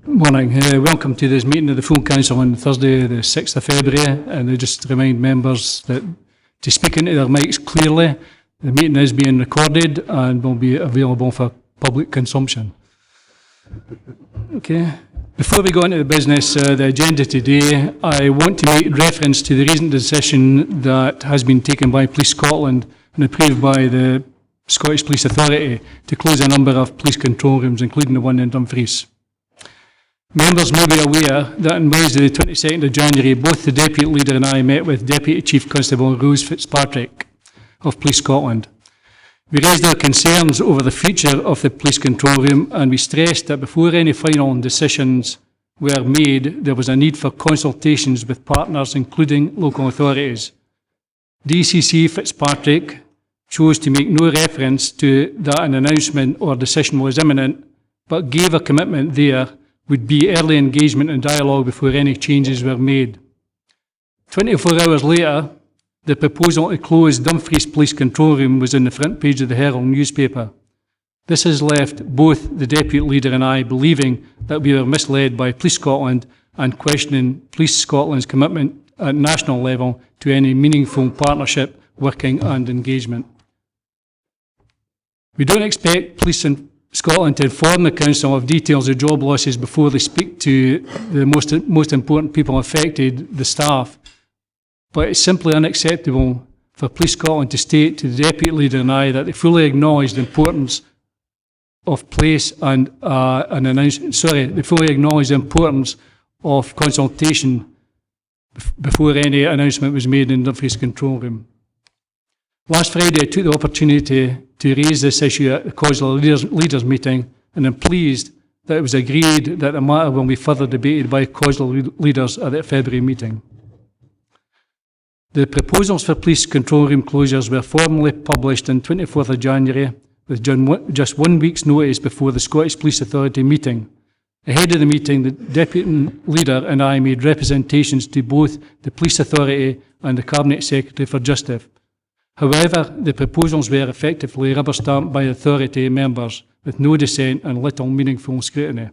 Morning. Welcome to this meeting of the full council on Thursday the 6th of February, and I just remind members that to speak into their mics clearly. The meeting is being recorded and will be available for public consumption. Okay. Before we go into the business, the agenda today, I want to make reference to the recent decision that has been taken by Police Scotland and approved by the Scottish Police Authority to close a number of police control rooms, including the one in Dumfries. Members may be aware that on Wednesday the 22nd of January, both the Deputy Leader and I met with Deputy Chief Constable Rose Fitzpatrick of Police Scotland. We raised our concerns over the future of the police control room, and we stressed that before any final decisions were made, there was a need for consultations with partners, including local authorities. DCC Fitzpatrick chose to make no reference to that an announcement or decision was imminent, but gave a commitment there would be early engagement and dialogue before any changes were made. 24 hours later, the proposal to close Dumfries Police Control Room was on the front page of the Herald newspaper. This has left both the Deputy Leader and I believing that we were misled by Police Scotland and questioning Police Scotland's commitment at national level to any meaningful partnership, working and engagement. We don't expect Police in Scotland to inform the Council of details of job losses before they speak to the most important people affected, the staff. But it's simply unacceptable for Police Scotland to state to the Deputy Leader and I that they fully acknowledge the importance of place and they fully acknowledge the importance of consultation before any announcement was made in Dumfries Control Room. Last Friday, I took the opportunity to raise this issue at the COSLA leaders meeting, and I'm pleased that it was agreed that the matter will be further debated by COSLA leaders at the February meeting. The proposals for police control room closures were formally published on 24th of January, with just 1 week's notice before the Scottish Police Authority meeting. Ahead of the meeting, the Deputy Leader and I made representations to both the Police Authority and the Cabinet Secretary for Justice. However, the proposals were effectively rubber-stamped by authority members with no dissent and little meaningful scrutiny.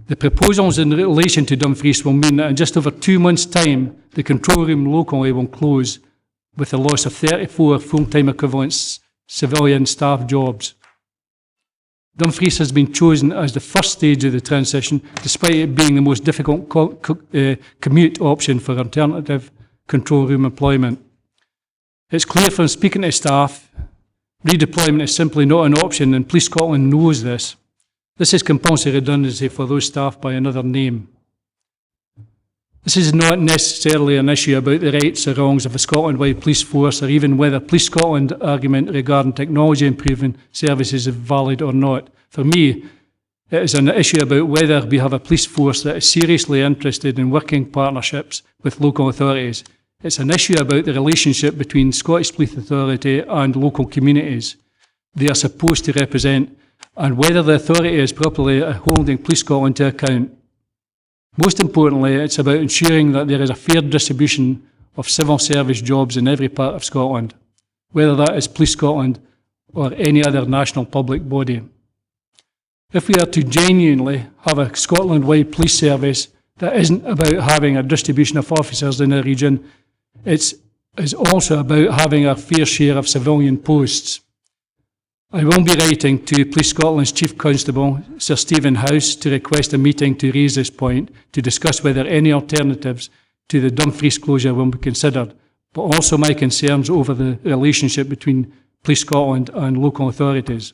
The proposals in relation to Dumfries will mean that in just over 2 months' time, the control room locally will close with the loss of 34 full-time equivalent civilian staff jobs. Dumfries has been chosen as the first stage of the transition, despite it being the most difficult commute option for alternative control room employment. It's clear from speaking to staff, redeployment is simply not an option, and Police Scotland knows this. This is compulsory redundancy for those staff by another name. This is not necessarily an issue about the rights or wrongs of a Scotland-wide police force, or even whether Police Scotland argument regarding technology improving services is valid or not. For me, it is an issue about whether we have a police force that is seriously interested in working partnerships with local authorities. It's an issue about the relationship between Scottish Police Authority and local communities they are supposed to represent, and whether the authority is properly holding Police Scotland to account. Most importantly, it's about ensuring that there is a fair distribution of civil service jobs in every part of Scotland, whether that is Police Scotland or any other national public body. If we are to genuinely have a Scotland-wide police service that isn't about having a distribution of officers in a region, it's also about having a fair share of civilian posts. I will be writing to Police Scotland's Chief Constable, Sir Stephen House, to request a meeting to raise this point, to discuss whether any alternatives to the Dumfries closure will be considered, but also my concerns over the relationship between Police Scotland and local authorities.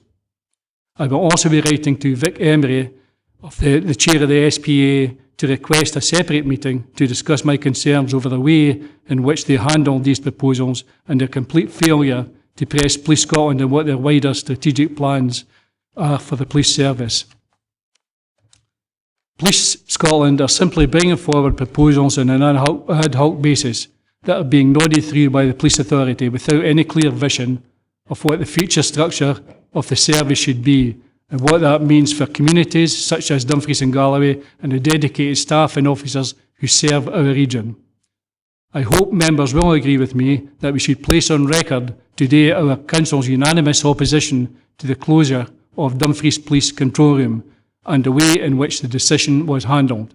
I will also be writing to Vic Emery, the Chair of the SPA, to request a separate meeting to discuss my concerns over the way in which they handled these proposals and their complete failure to press Police Scotland on what their wider strategic plans are for the police service. Police Scotland are simply bringing forward proposals on an ad hoc basis that are being nodded through by the Police Authority without any clear vision of what the future structure of the service should be and what that means for communities such as Dumfries and Galloway and the dedicated staff and officers who serve our region. I hope members will agree with me that we should place on record today our Council's unanimous opposition to the closure of Dumfries Police Control Room and the way in which the decision was handled.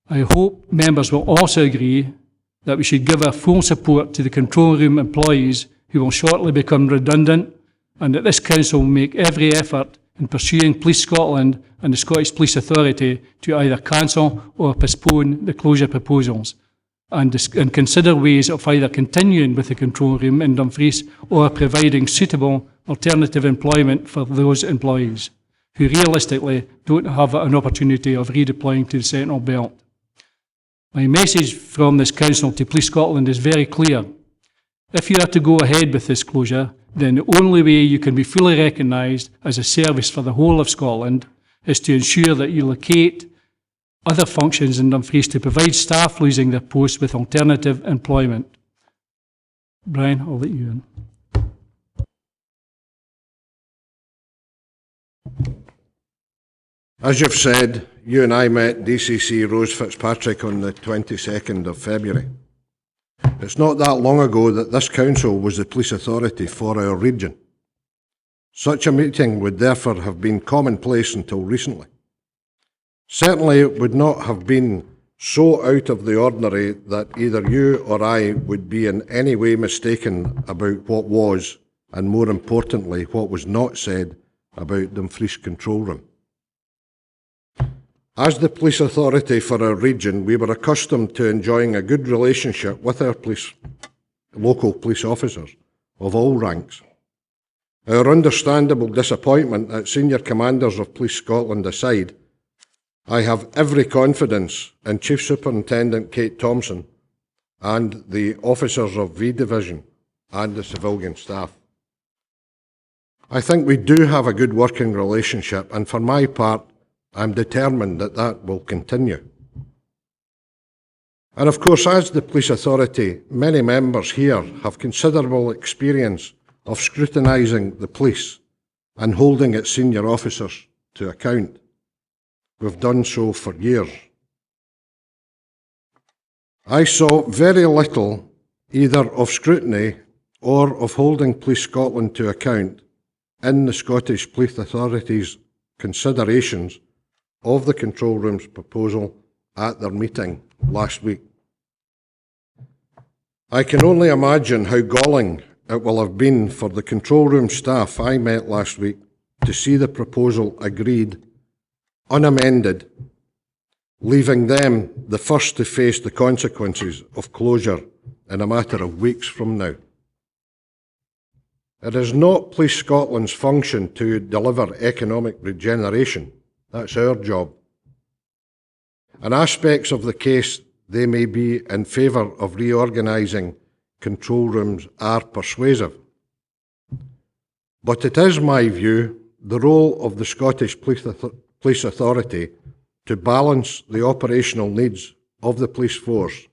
I hope members will also agree that we should give our full support to the control room employees who will shortly become redundant, and that this council will make every effort in pursuing Police Scotland and the Scottish Police Authority to either cancel or postpone the closure proposals, and consider ways of either continuing with the control room in Dumfries or providing suitable alternative employment for those employees who realistically don't have an opportunity of redeploying to the Sentinel Belt. My message from this council to Police Scotland is very clear. If you are to go ahead with this closure, then the only way you can be fully recognised as a service for the whole of Scotland is to ensure that you locate other functions in Dumfries to provide staff losing their posts with alternative employment. Brian, I'll let you in. As you've said, you and I met DCC Rose Fitzpatrick on the 22nd of February. It's not that long ago that this council was the police authority for our region. Such a meeting would therefore have been commonplace until recently. Certainly it would not have been so out of the ordinary that either you or I would be in any way mistaken about what was, and more importantly, what was not said about Dumfries Control Room. As the police authority for our region, we were accustomed to enjoying a good relationship with our local police officers of all ranks. Our understandable disappointment at senior commanders of Police Scotland aside, I have every confidence in Chief Superintendent Kate Thompson and the officers of V Division and the civilian staff. I think we do have a good working relationship, and for my part, I'm determined that that will continue. And of course, as the police authority, many members here have considerable experience of scrutinising the police and holding its senior officers to account. We've done so for years. I saw very little either of scrutiny or of holding Police Scotland to account in the Scottish Police Authority's considerations of the control room's proposal at their meeting last week. I can only imagine how galling it will have been for the control room staff I met last week to see the proposal agreed, unamended, leaving them the first to face the consequences of closure in a matter of weeks from now. It is not Police Scotland's function to deliver economic regeneration. That's our job. And aspects of the case they may be in favour of reorganising control rooms are persuasive. But it is my view the role of the Scottish Police Authority to balance the operational needs of the police force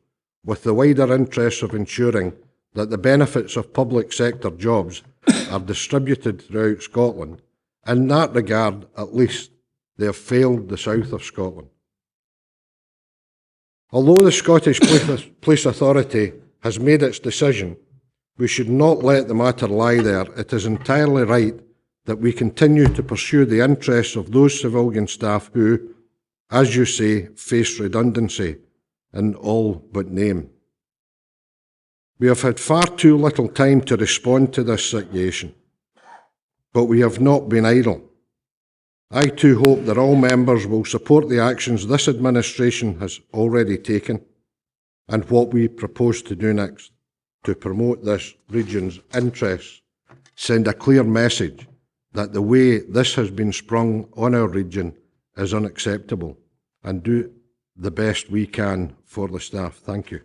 with the wider interests of ensuring that the benefits of public sector jobs are distributed throughout Scotland. In that regard, at least, they have failed the south of Scotland. Although the Scottish Police Authority has made its decision, we should not let the matter lie there. It is entirely right that we continue to pursue the interests of those civilian staff who, as you say, face redundancy in all but name. We have had far too little time to respond to this situation, but we have not been idle. I too hope that all members will support the actions this administration has already taken and what we propose to do next to promote this region's interests, send a clear message that the way this has been sprung on our region is unacceptable, and do the best we can for the staff. Thank you.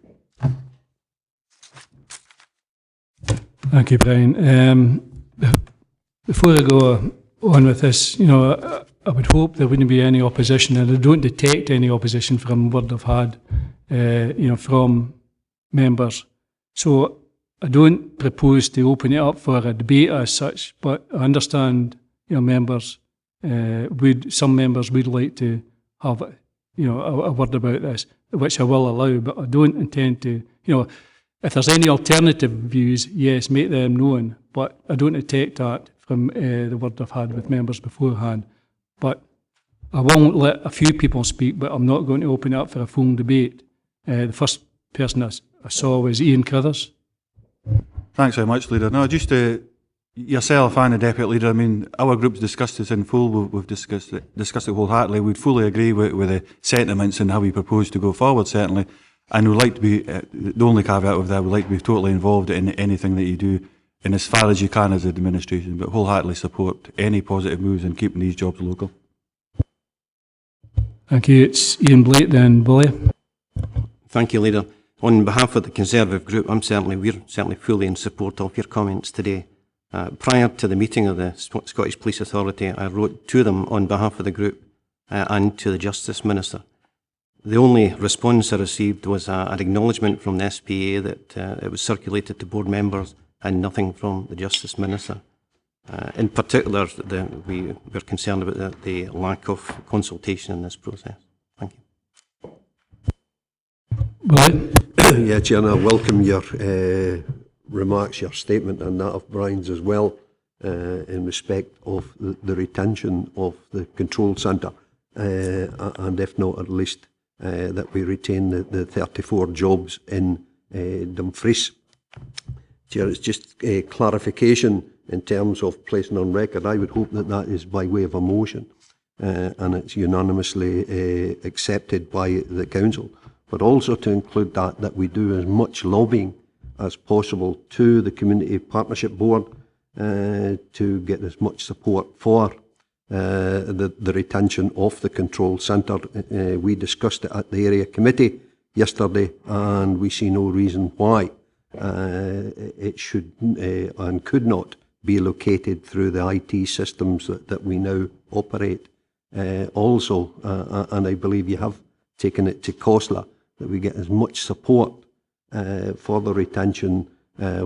Thank you, Brian. Before I go on with this, I would hope there wouldn't be any opposition, and I don't detect any opposition from what I've had, from members. So I don't propose to open it up for a debate as such, but I understand, members some members would like to have, a word about this, which I will allow, but I don't intend to, if there's any alternative views, yes, make them known, but I don't detect that from the word I've had with members beforehand. But I won't let a few people speak, but I'm not going to open it up for a full debate. The first person I saw was Ian Carruthers. Thanks very much, Leader. No, just yourself and the Deputy Leader, I mean, our group's discussed this in full. We've discussed it wholeheartedly. We'd fully agree with the sentiments and how we propose to go forward, certainly. And we'd like to be, the only caveat of that, we'd like to be totally involved in anything that you do, and as far as you can as administration, but wholeheartedly support any positive moves in keeping these jobs local. Thank you. It's Ian Blake then, Billy. Thank you, Leader. On behalf of the Conservative Group, we're certainly fully in support of your comments today. Prior to the meeting of the Scottish Police Authority, I wrote to them on behalf of the group and to the Justice Minister. The only response I received was an acknowledgement from the SPA that it was circulated to board members and nothing from the Justice Minister. In particular, we were concerned about the lack of consultation in this process. Thank you. Billy? Yeah, Chair, I welcome your remarks, your statement, and that of Brian's as well, in respect of the retention of the control centre, and if not, at least that we retain the 34 jobs in Dumfries. Chair, it's just a clarification in terms of placing on record. I would hope that that is by way of a motion, and it's unanimously accepted by the Council, but also to include that we do as much lobbying as possible to the Community Partnership Board to get as much support for the retention of the control centre. We discussed it at the area committee yesterday, and we see no reason why it should and could not be located through the IT systems that we now operate. Also, and I believe you have taken it to COSLA, that we get as much support for the retention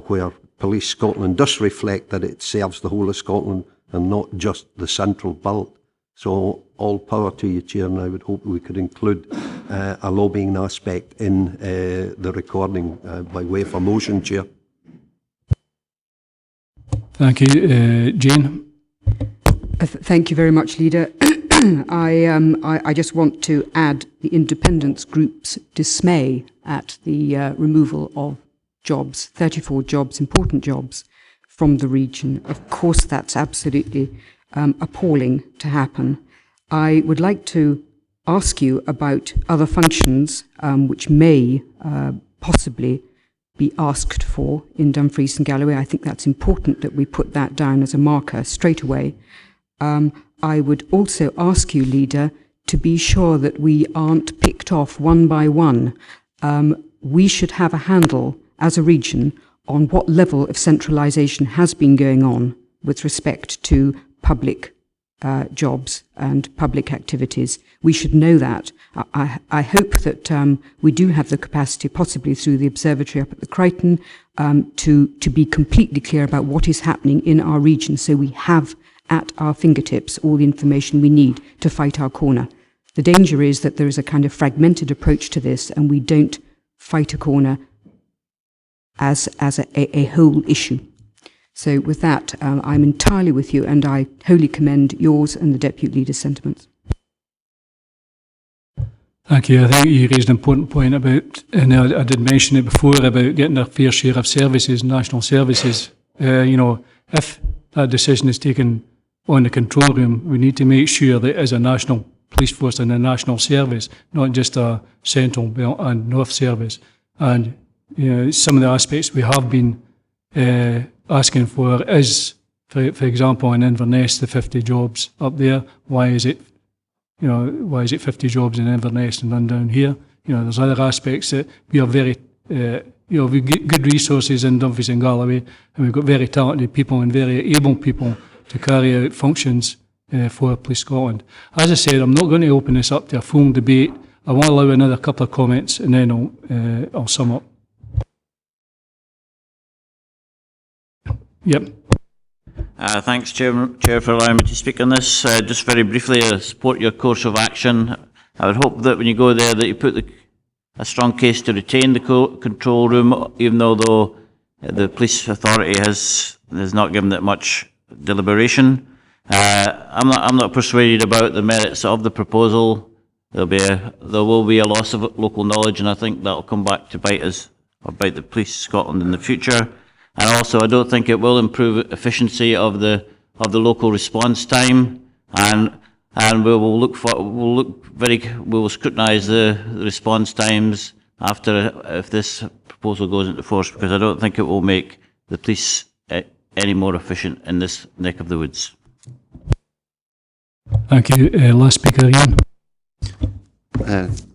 where Police Scotland does reflect that it serves the whole of Scotland and not just the central belt. So all power to you, Chair, and I would hope we could include a lobbying aspect in the recording by way of a motion, Chair. Thank you. Jane? Thank you very much, Leader. I just want to add the Independence Group's dismay at the removal of jobs, 34 jobs, important jobs, from the region. Of course, that's absolutely appalling to happen. I would like to ask you about other functions which may possibly be asked for in Dumfries and Galloway. I think that's important that we put that down as a marker straight away. I would also ask you, Leader, to be sure that we aren't picked off one by one. We should have a handle as a region on what level of centralisation has been going on with respect to public jobs and public activities. We should know that. I hope that we do have the capacity, possibly through the observatory up at the Crichton, to be completely clear about what is happening in our region, so we have at our fingertips all the information we need to fight our corner. The danger is that there is a kind of fragmented approach to this, and we don't fight a corner as a whole issue. So with that, I'm entirely with you, and I wholly commend yours and the Deputy Leader's sentiments. Thank you. I think you raised an important point about, and I did mention it before, about getting a fair share of services, national services. If that decision is taken on the control room, we need to make sure that it is a national police force and a national service, not just a central belt and north service. And some of the aspects we have been asking for is, for example, in Inverness, the 50 jobs up there. Why is it 50 jobs in Inverness and none down here? There's other aspects that we are very, we get good resources in Dumfries and Galloway, and we've got very talented people and very able people to carry out functions for Police Scotland. As I said, I'm not going to open this up to a full debate. I want to allow another couple of comments, and then I'll sum up. Yep. Thanks, Chair, for allowing me to speak on this. Just very briefly, I support your course of action. I would hope that when you go there that you put a strong case to retain the control room, even though the police authority has not given it much deliberation. I'm not persuaded about the merits of the proposal. There will be a loss of local knowledge, and I think that will come back to bite us or bite the Police Scotland in the future. And also, I don't think it will improve efficiency of the local response time. And we will scrutinise the response times after if this proposal goes into force, because I don't think it will make the police any more efficient in this neck of the woods. Thank you. Last speaker, Ian.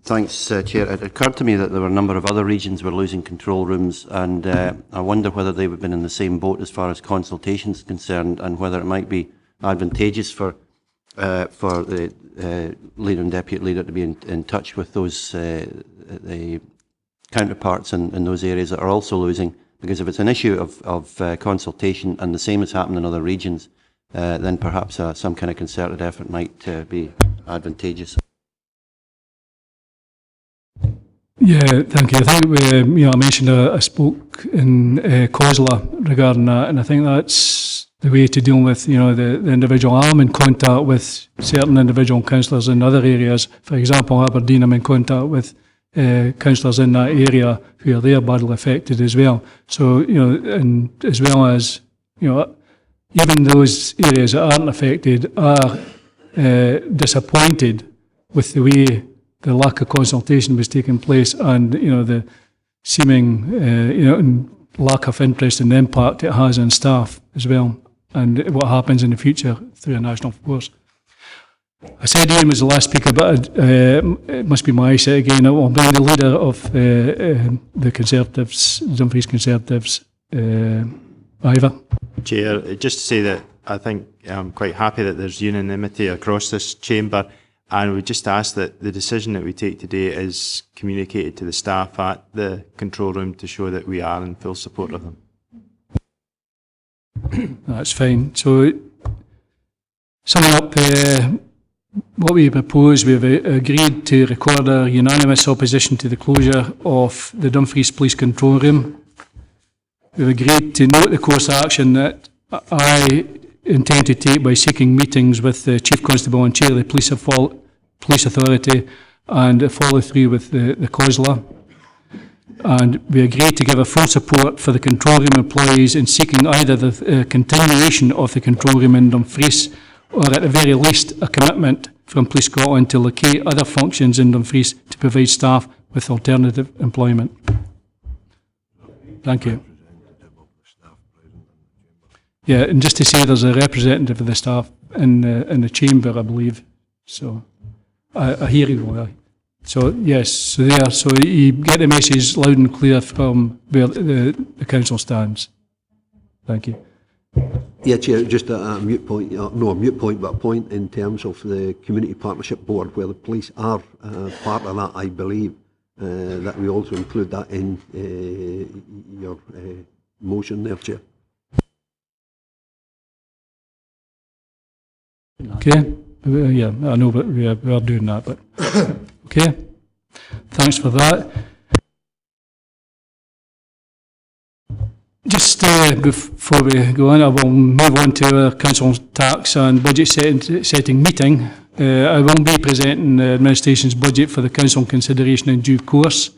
Thanks, Chair. It occurred to me that there were a number of other regions were losing control rooms, and I wonder whether they would have been in the same boat as far as consultation is concerned, and whether it might be advantageous for the leader and deputy leader to be in touch with those the counterparts in those areas that are also losing. Because if it's an issue of consultation, and the same has happened in other regions, then perhaps some kind of concerted effort might be advantageous. Yeah, thank you. I think I mentioned I spoke in COSLA regarding that, and I think that's the way to deal with the individual. I'm in contact with certain individual councillors in other areas. For example, Aberdeen, I'm in contact with councillors in that area who are there badly affected as well. So and as well as even those areas that aren't affected are disappointed with the way the lack of consultation was taking place, and the seeming lack of interest in the impact it has on staff as well, and what happens in the future through a national force. I said Ian was the last speaker, but it must be my eyesight again. I will bring the leader of the Conservatives, Dumfries Conservatives, Ivor. Chair, just to say that I think I'm quite happy that there's unanimity across this chamber, and we just ask that the decision that we take today is communicated to the staff at the control room to show that we are in full support of them. That's fine. So, summing up, what we propose, we've agreed to record a unanimous opposition to the closure of the Dumfries Police Control Room. We've agreed to note the course of action that I intend to take by seeking meetings with the Chief Constable and Chair of the Police Authority and follow through with the COSLA. And we agreed to give a full support for the control room employees in seeking either the continuation of the control room in Dumfries, or at the very least a commitment from Police Scotland to locate other functions in Dumfries to provide staff with alternative employment. Thank you. Yeah, and just to say there's a representative of the staff in the chamber, I believe. So I hear you. So yes, so there. So you get the message loud and clear from where the council stands. Thank you. Yeah, Chair, just a mute point, no a mute point, but a point in terms of the Community Partnership Board, where the police are part of that, I believe, that we also include that in your motion there, Chair. Okay, yeah, I know, but we are doing that, but okay, thanks for that. Just before we go on, I will move on to our council tax and budget setting meeting. I will be presenting the administration's budget for the council consideration in due course.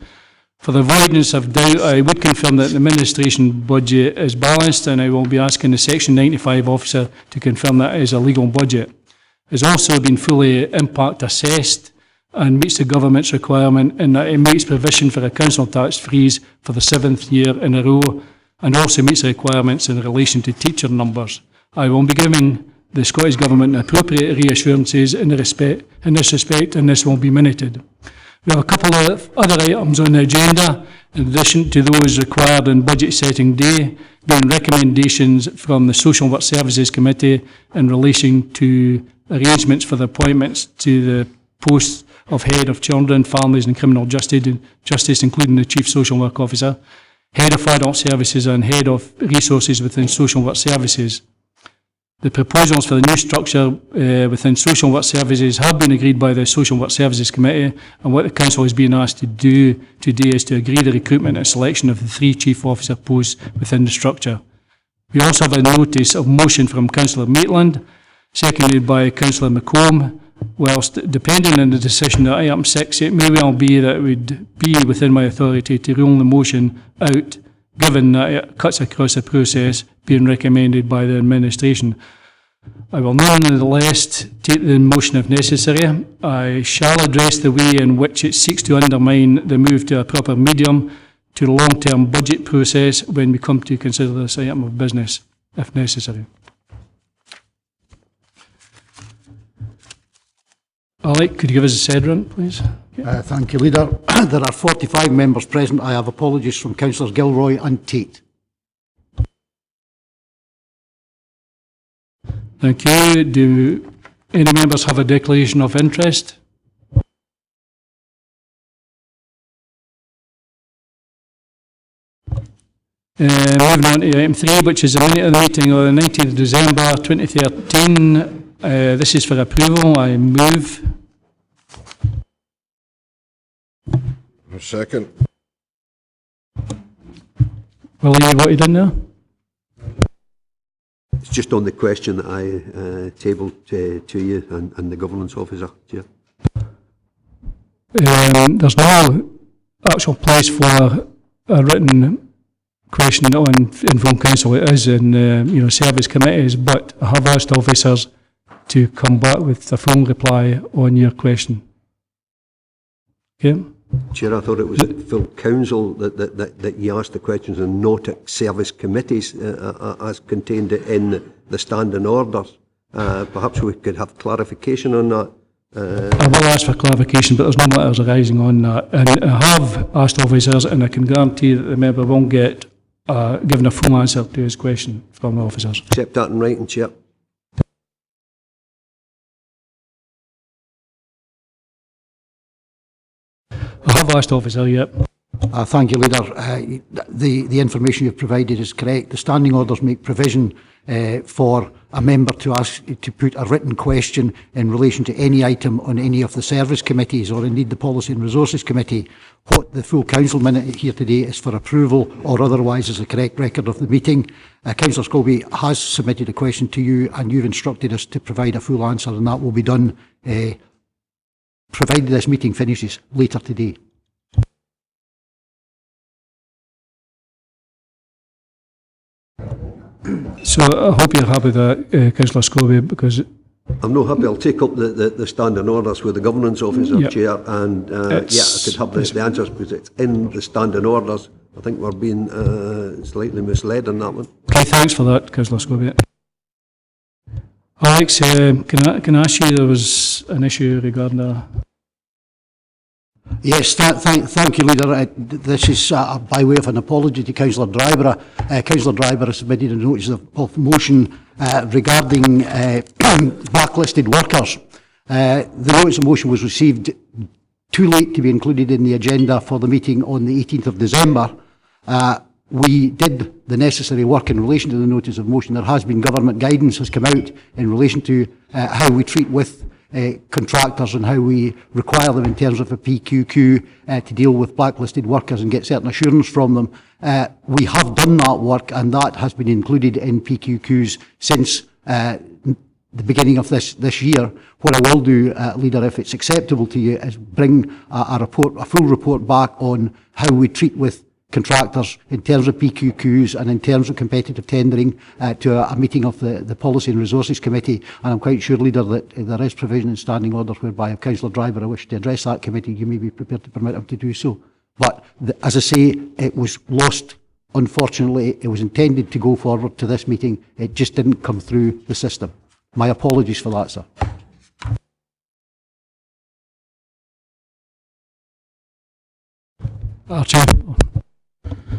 For the avoidance of doubt, I would confirm that the administration budget is balanced, and I will be asking the Section 95 officer to confirm that it is a legal budget. It has also been fully impact assessed and meets the government's requirement in that it makes provision for a council tax freeze for the 7th year in a row, and also meets the requirements in relation to teacher numbers. I will be giving the Scottish Government appropriate reassurances in this respect, and this will be minuted. We have a couple of other items on the agenda, in addition to those required on budget setting day, being recommendations from the Social Work Services Committee in relation to arrangements for the appointments to the posts of Head of Children, Families and Criminal Justice, including the Chief Social Work Officer, Head of Adult Services and Head of Resources within Social Work Services. The proposals for the new structure within Social Work Services have been agreed by the Social Work Services Committee, and what the Council is being asked to do today is to agree the recruitment and selection of the 3 Chief Officer posts within the structure. We also have a notice of motion from Councillor Maitland seconded by Councillor McComb. Whilst depending on the decision at item 6, it may well be that it would be within my authority to rule the motion out, given that it cuts across the process being recommended by the administration. I will nonetheless take the motion if necessary. I shall address the way in which it seeks to undermine the move to a proper medium to the long-term budget process when we come to consider this item of business, if necessary. Alec, could you give us a Sederunt, please? Thank you, Leader. There are 45 members present. I have apologies from Councillors Gilroy and Tate. Thank you. Do any members have a declaration of interest? Moving on to item 3, which is the minute of the meeting of the 19th of December 2013. This is for approval. I move. A second. Willie, what you done there? It's just on the question that I tabled to you and the governance officer, Chair. There's no actual place for a written question in full council. It is in service committees, but I have asked officers to come back with a full reply on your question. Okay. Chair, I thought it was full council that you asked the questions and not at service committees as contained in the standing orders. Perhaps we could have clarification on that. I will ask for clarification, but there's no matters arising on that. And I have asked officers, and I can guarantee that the member won't get given a full answer to his question from the officers. Accept that in writing, Chair. I have asked officer, yep. Thank you, Leader. The information you've provided is correct. The standing orders make provision for a member to ask to put a written question in relation to any item on any of the service committees or indeed the Policy and Resources Committee. What the full council minute here today is for approval or otherwise is a correct record of the meeting. Councillor Scobie has submitted a question to you and you've instructed us to provide a full answer, and that will be done provided this meeting finishes later today. So I hope you're happy with that, Councillor Scobie, because I'm not happy. I'll take up the standing orders with the governance officer, Yep. Chair, and I could have the answers because it's in the standing orders. I think we're being slightly misled on that one. okay, thanks for that, Councillor Scobie. Alex, can I ask you, there was an issue regarding the... Yes, thank you, Leader. This is by way of an apology to Councillor Driver. Councillor Driver has submitted a notice of motion regarding blacklisted workers. The notice of motion was received too late to be included in the agenda for the meeting on the 18th of December. We did the necessary work in relation to the notice of motion. There has been government guidance has come out in relation to how we treat with contractors and how we require them in terms of a PQQ to deal with blacklisted workers and get certain assurance from them. We have done that work and that has been included in PQQs since the beginning of this year. What I will do, Leader, if it's acceptable to you, is bring a full report back on how we treat with contractors in terms of PQQs and in terms of competitive tendering to a meeting of the Policy and Resources Committee. And I'm quite sure, Leader, that there is provision in standing orders whereby if Councillor Driver I wish to address that committee, you may be prepared to permit him to do so. But as I say, it was lost. Unfortunately, it was intended to go forward to this meeting. It just didn't come through the system. My apologies for that, sir. Archie.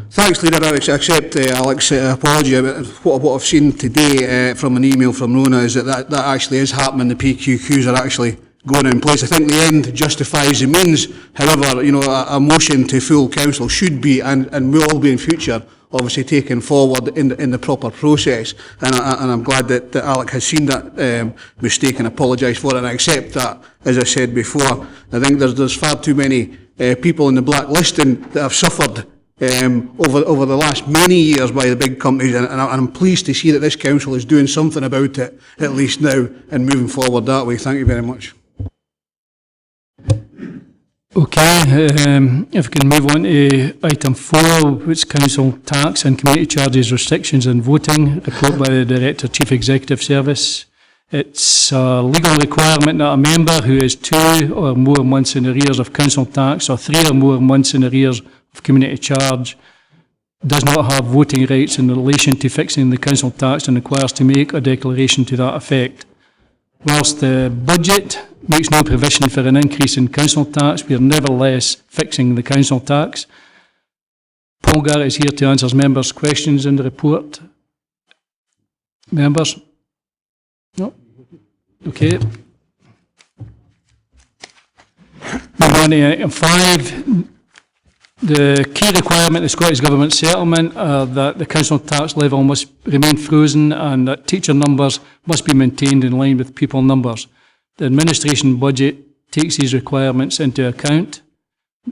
Thanks, Leader. I accept Alex's apology. What I've seen today from an email from Rona is that actually is happening. The PQQs are actually going in place. I think the end justifies the means. However, a motion to full council should be and will be in future obviously taken forward in the proper process. And I'm glad that Alex has seen that mistake and apologised for it. And I accept that, as I said before. I think there's far too many people in the blacklisting that have suffered over the last many years by the big companies, and I'm pleased to see that this council is doing something about it, at least now, and moving forward that way. Thank you very much. Okay, if we can move on to item 4, which is council tax and community charges restrictions and voting, report by the Director Chief Executive Service. It's a legal requirement that a member who is 2 or more months in arrears of council tax or 3 or more months in arrears of community charge does not have voting rights in relation to fixing the council tax and requires to make a declaration to that effect. Whilst the budget makes no provision for an increase in council tax, we are nevertheless fixing the council tax. Paul Garrett is here to answer members' questions in the report. Members? No? Okay. Moving on to item 5. The key requirement of the Scottish Government settlement that the council tax level must remain frozen and that teacher numbers must be maintained in line with pupil numbers. The administration budget takes these requirements into account.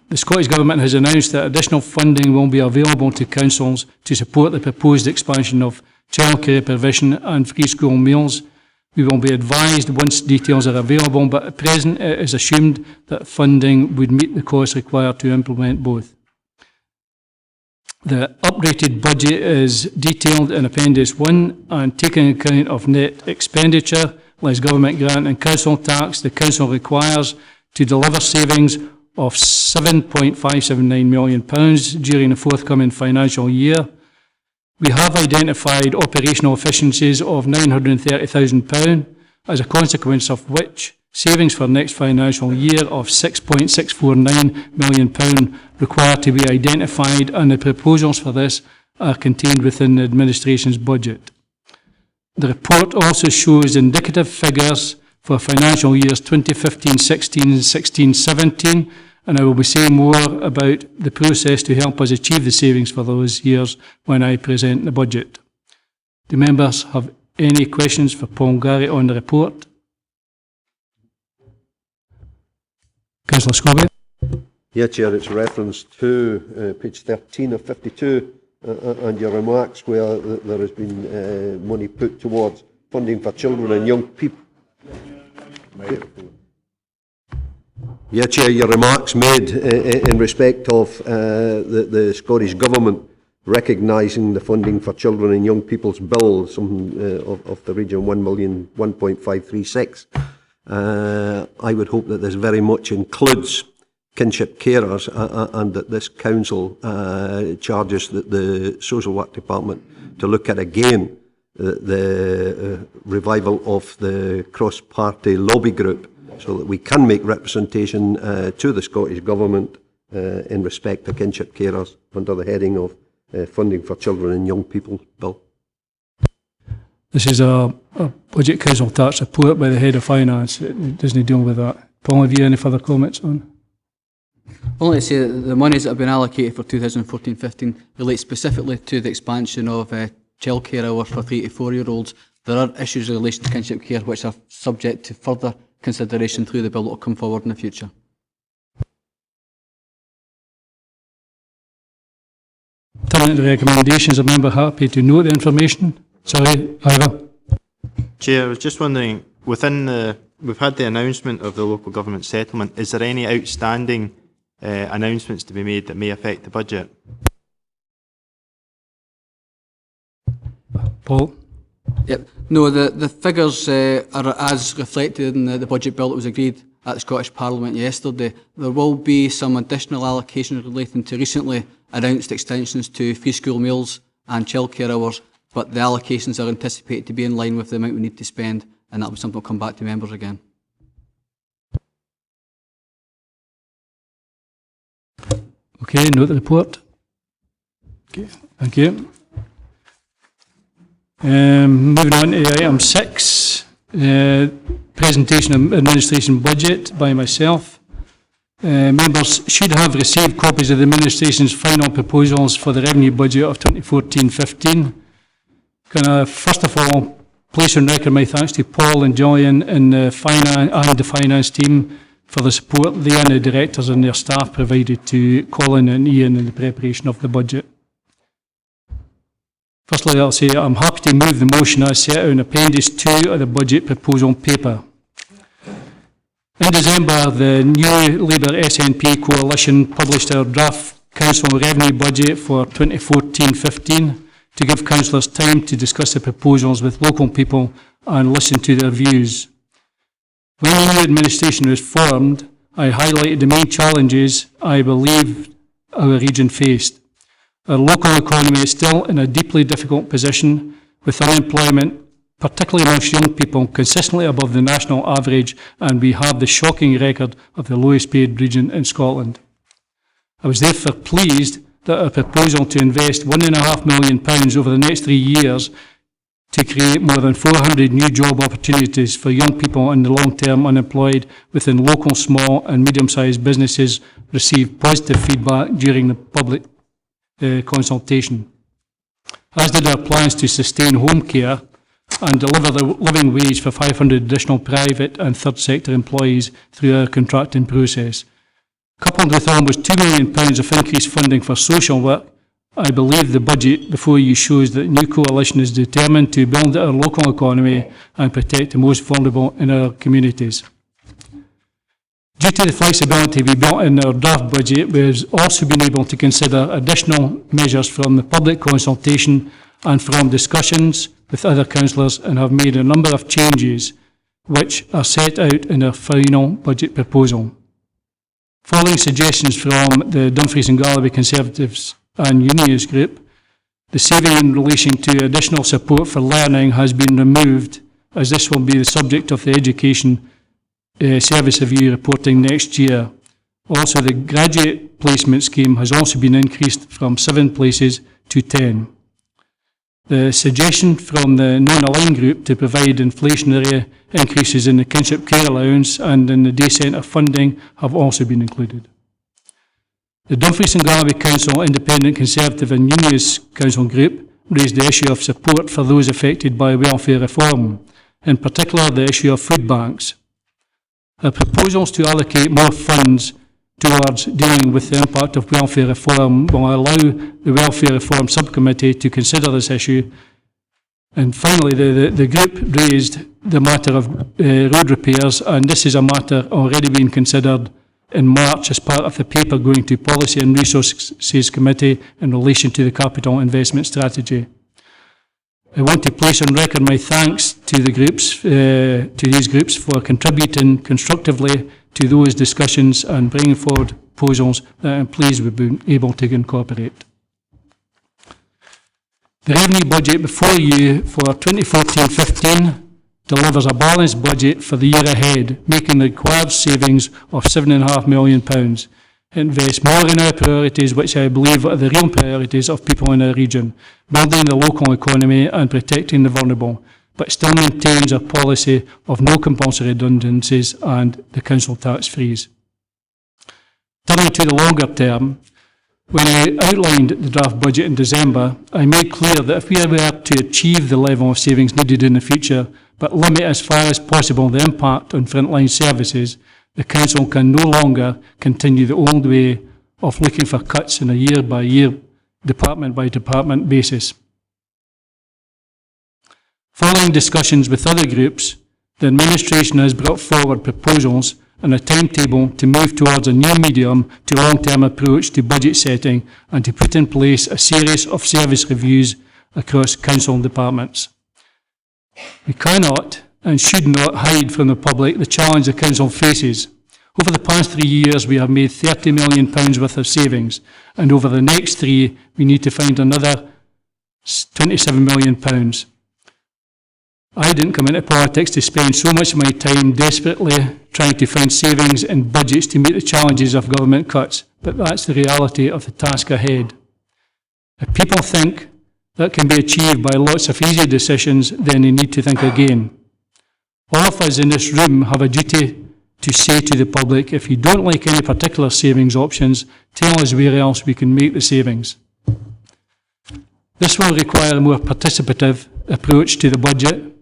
The Scottish Government has announced that additional funding will be available to councils to support the proposed expansion of childcare provision and free school meals. We will be advised once details are available, but at present it is assumed that funding would meet the costs required to implement both. The uprated budget is detailed in Appendix 1 and taking account of net expenditure, less government grant and council tax, the council requires to deliver savings of £7.579 million during the forthcoming financial year. We have identified operational efficiencies of £930,000, as a consequence of which savings for next financial year of £6.649 million require to be identified, and the proposals for this are contained within the administration's budget. The report also shows indicative figures for financial years 2015-16 and 16-17, and I will be saying more about the process to help us achieve the savings for those years when I present the budget. Do members have any questions for Paul Garrett on the report? Councillor Scobie. Yeah, Chair, it's reference to page 13 of 52 and your remarks where there has been money put towards funding for children and young people. Yeah, Chair, your remarks made in respect of the Scottish Government recognising the funding for children and young people's bill, some of the region 1,001,536. I would hope that this very much includes kinship carers and that this council charges the social work department to look at again the revival of the cross-party lobby group, so that we can make representation to the Scottish Government in respect to kinship carers under the heading of funding for children and young people bill. This is a budget council tax report by the head of finance. It doesn't deal with that. Paul, have you any further comments on? Only to say that the monies that have been allocated for 2014-15 relate specifically to the expansion of childcare hours for 3 to 4-year-olds. There are issues in relation to kinship care which are subject to further consideration through the bill that will come forward in the future. Turning to the recommendations, a member happy to note the information. Sorry, Ivor. Chair, I was just wondering, within we've had the announcement of the local government settlement. Is there any outstanding announcements to be made that may affect the budget? Paul? Yep. No, the figures are as reflected in the budget bill that was agreed at the Scottish Parliament yesterday. There will be some additional allocations relating to recently announced extensions to free school meals and childcare hours, but the allocations are anticipated to be in line with the amount we need to spend, and that will be something that will come back to members again. Okay, note the report. Okay, thank you. Moving on to item 6, presentation of administration budget by myself. Members should have received copies of the administration's final proposals for the revenue budget of 2014-15. Can I first of all place on record my thanks to Paul and Julian and the finance team for the support they and the directors and their staff provided to Colin and Ian in the preparation of the budget. Firstly, I'll say I'm happy to move the motion as set out in Appendix 2 of the budget proposal paper. In December, the new Labour SNP coalition published our draft council revenue budget for 2014-15 to give councillors time to discuss the proposals with local people and listen to their views. When the new administration was formed, I highlighted the main challenges I believe our region faced. Our local economy is still in a deeply difficult position, with unemployment, particularly amongst young people, consistently above the national average, and we have the shocking record of the lowest paid region in Scotland. I was therefore pleased that our proposal to invest £1.5 million over the next 3 years to create more than 400 new job opportunities for young people and the long-term unemployed within local small and medium-sized businesses received positive feedback during the public consultation, as did our plans to sustain home care and deliver the living wage for 500 additional private and third sector employees through our contracting process. Coupled with almost £2 million of increased funding for social work, I believe the budget before you shows that the new coalition is determined to build our local economy and protect the most vulnerable in our communities. Due to the flexibility we built in our draft budget, we have also been able to consider additional measures from the public consultation and from discussions with other councillors, and have made a number of changes which are set out in our final budget proposal. Following suggestions from the Dumfries and Galloway Conservatives and Unionist Group, the saving in relation to additional support for learning has been removed, as this will be the subject of the Education Service Review reporting next year. Also, the graduate placement scheme has also been increased from 7 places to 10. The suggestion from the non-aligned group to provide inflationary increases in the kinship care allowance and in the day centre funding have also been included. The Dumfries and Galloway Council Independent Conservative and Unionist Council Group raised the issue of support for those affected by welfare reform, in particular the issue of food banks. Our proposals to allocate more funds towards dealing with the impact of welfare reform will allow the Welfare Reform Subcommittee to consider this issue. And finally, the group raised the matter of road repairs, and this is a matter already being considered in March as part of the paper going to Policy and Resources Committee in relation to the Capital Investment Strategy. I want to place on record my thanks to the groups, to these groups, for contributing constructively to those discussions and bringing forward proposals that I'm pleased we've been able to incorporate. The revenue budget before you for 2014-15 delivers a balanced budget for the year ahead, making the required savings of £7.5 million. It invests more in our priorities, which I believe are the real priorities of people in our region, building the local economy and protecting the vulnerable, but still maintains a policy of no compulsory redundancies and the council tax freeze. Turning to the longer term, when I outlined the draft budget in December, I made clear that if we were to achieve the level of savings needed in the future, but limit as far as possible the impact on frontline services, the council can no longer continue the old way of looking for cuts on a year-by-year, department-by-department basis. Following discussions with other groups, the administration has brought forward proposals and a timetable to move towards a new medium to long-term approach to budget setting and to put in place a series of service reviews across council departments. We cannot and should not hide from the public the challenge the council faces. Over the past 3 years, we have made £30 million worth of savings, and over the next 3, we need to find another £27 million. I didn't come into politics to spend so much of my time desperately trying to find savings in budgets to meet the challenges of government cuts, but that's the reality of the task ahead. If people think that can be achieved by lots of easy decisions, then they need to think again. All of us in this room have a duty to say to the public, if you don't like any particular savings options, tell us where else we can make the savings. This will require a more participative approach to the budget.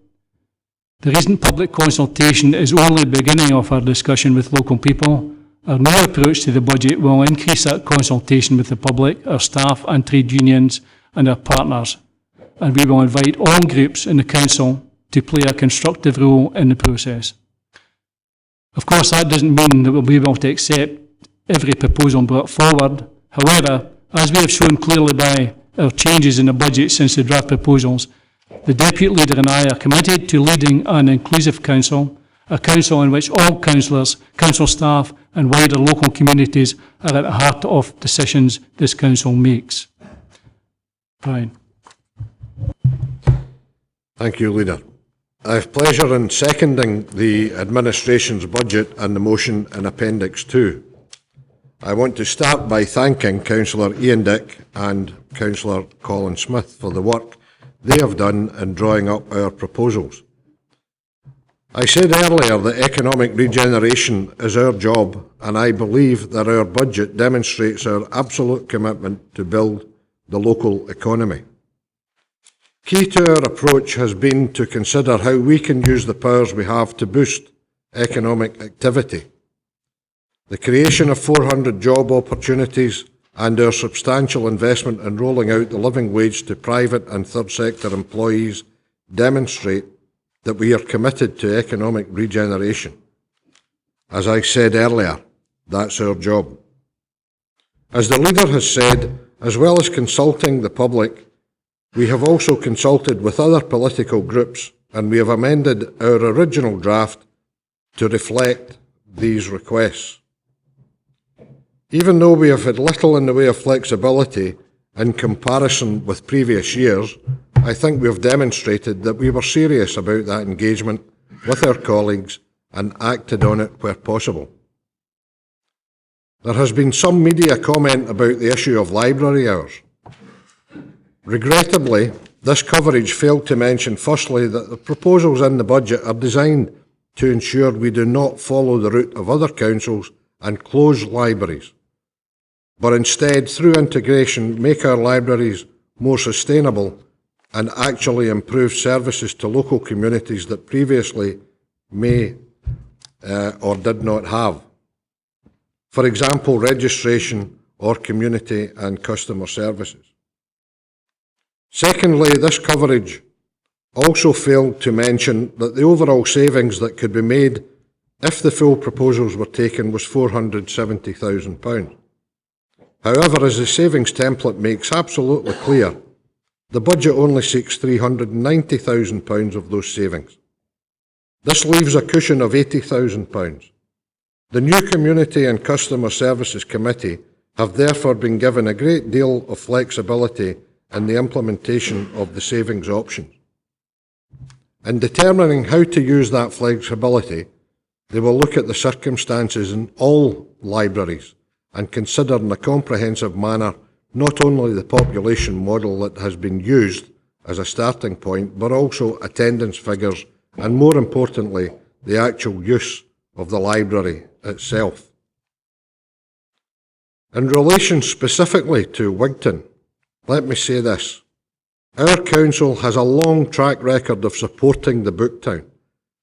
The recent public consultation is only the beginning of our discussion with local people. Our new approach to the budget will increase that consultation with the public, our staff and trade unions and our partners, and we will invite all groups in the Council to play a constructive role in the process. Of course, that doesn't mean that we'll be able to accept every proposal brought forward. However, as we have shown clearly by our changes in the budget since the draft proposals, the Deputy Leader and I are committed to leading an inclusive council, a council in which all councillors, council staff and wider local communities are at the heart of decisions this council makes. Brian. Thank you, Leader. I have pleasure in seconding the Administration's budget and the motion in Appendix 2. I want to start by thanking Councillor Ian Dick and Councillor Colin Smith for the work they have done in drawing up our proposals. I said earlier that economic regeneration is our job, and I believe that our budget demonstrates our absolute commitment to build the local economy. Key to our approach has been to consider how we can use the powers we have to boost economic activity. The creation of 400 job opportunities and our substantial investment in rolling out the living wage to private and third sector employees demonstrate that we are committed to economic regeneration. As I said earlier, that's our job. As the Leader has said, as well as consulting the public, we have also consulted with other political groups, and we have amended our original draft to reflect these requests. Even though we have had little in the way of flexibility in comparison with previous years, I think we have demonstrated that we were serious about that engagement with our colleagues and acted on it where possible. There has been some media comment about the issue of library hours. Regrettably, this coverage failed to mention firstly that the proposals in the budget are designed to ensure we do not follow the route of other councils and close libraries, but instead, through integration, make our libraries more sustainable and actually improve services to local communities that previously may or did not have. For example, registration or community and customer services. Secondly, this coverage also failed to mention that the overall savings that could be made if the full proposals were taken was £470,000. However, as the savings template makes absolutely clear, the budget only seeks £390,000 of those savings. This leaves a cushion of £80,000. The new Community and Customer Services Committee have therefore been given a great deal of flexibility in the implementation of the savings options. In determining how to use that flexibility, they will look at the circumstances in all libraries and consider in a comprehensive manner not only the population model that has been used as a starting point, but also attendance figures and, more importantly, the actual use of the library itself. In relation specifically to Wigton, let me say this. Our council has a long track record of supporting the Booktown.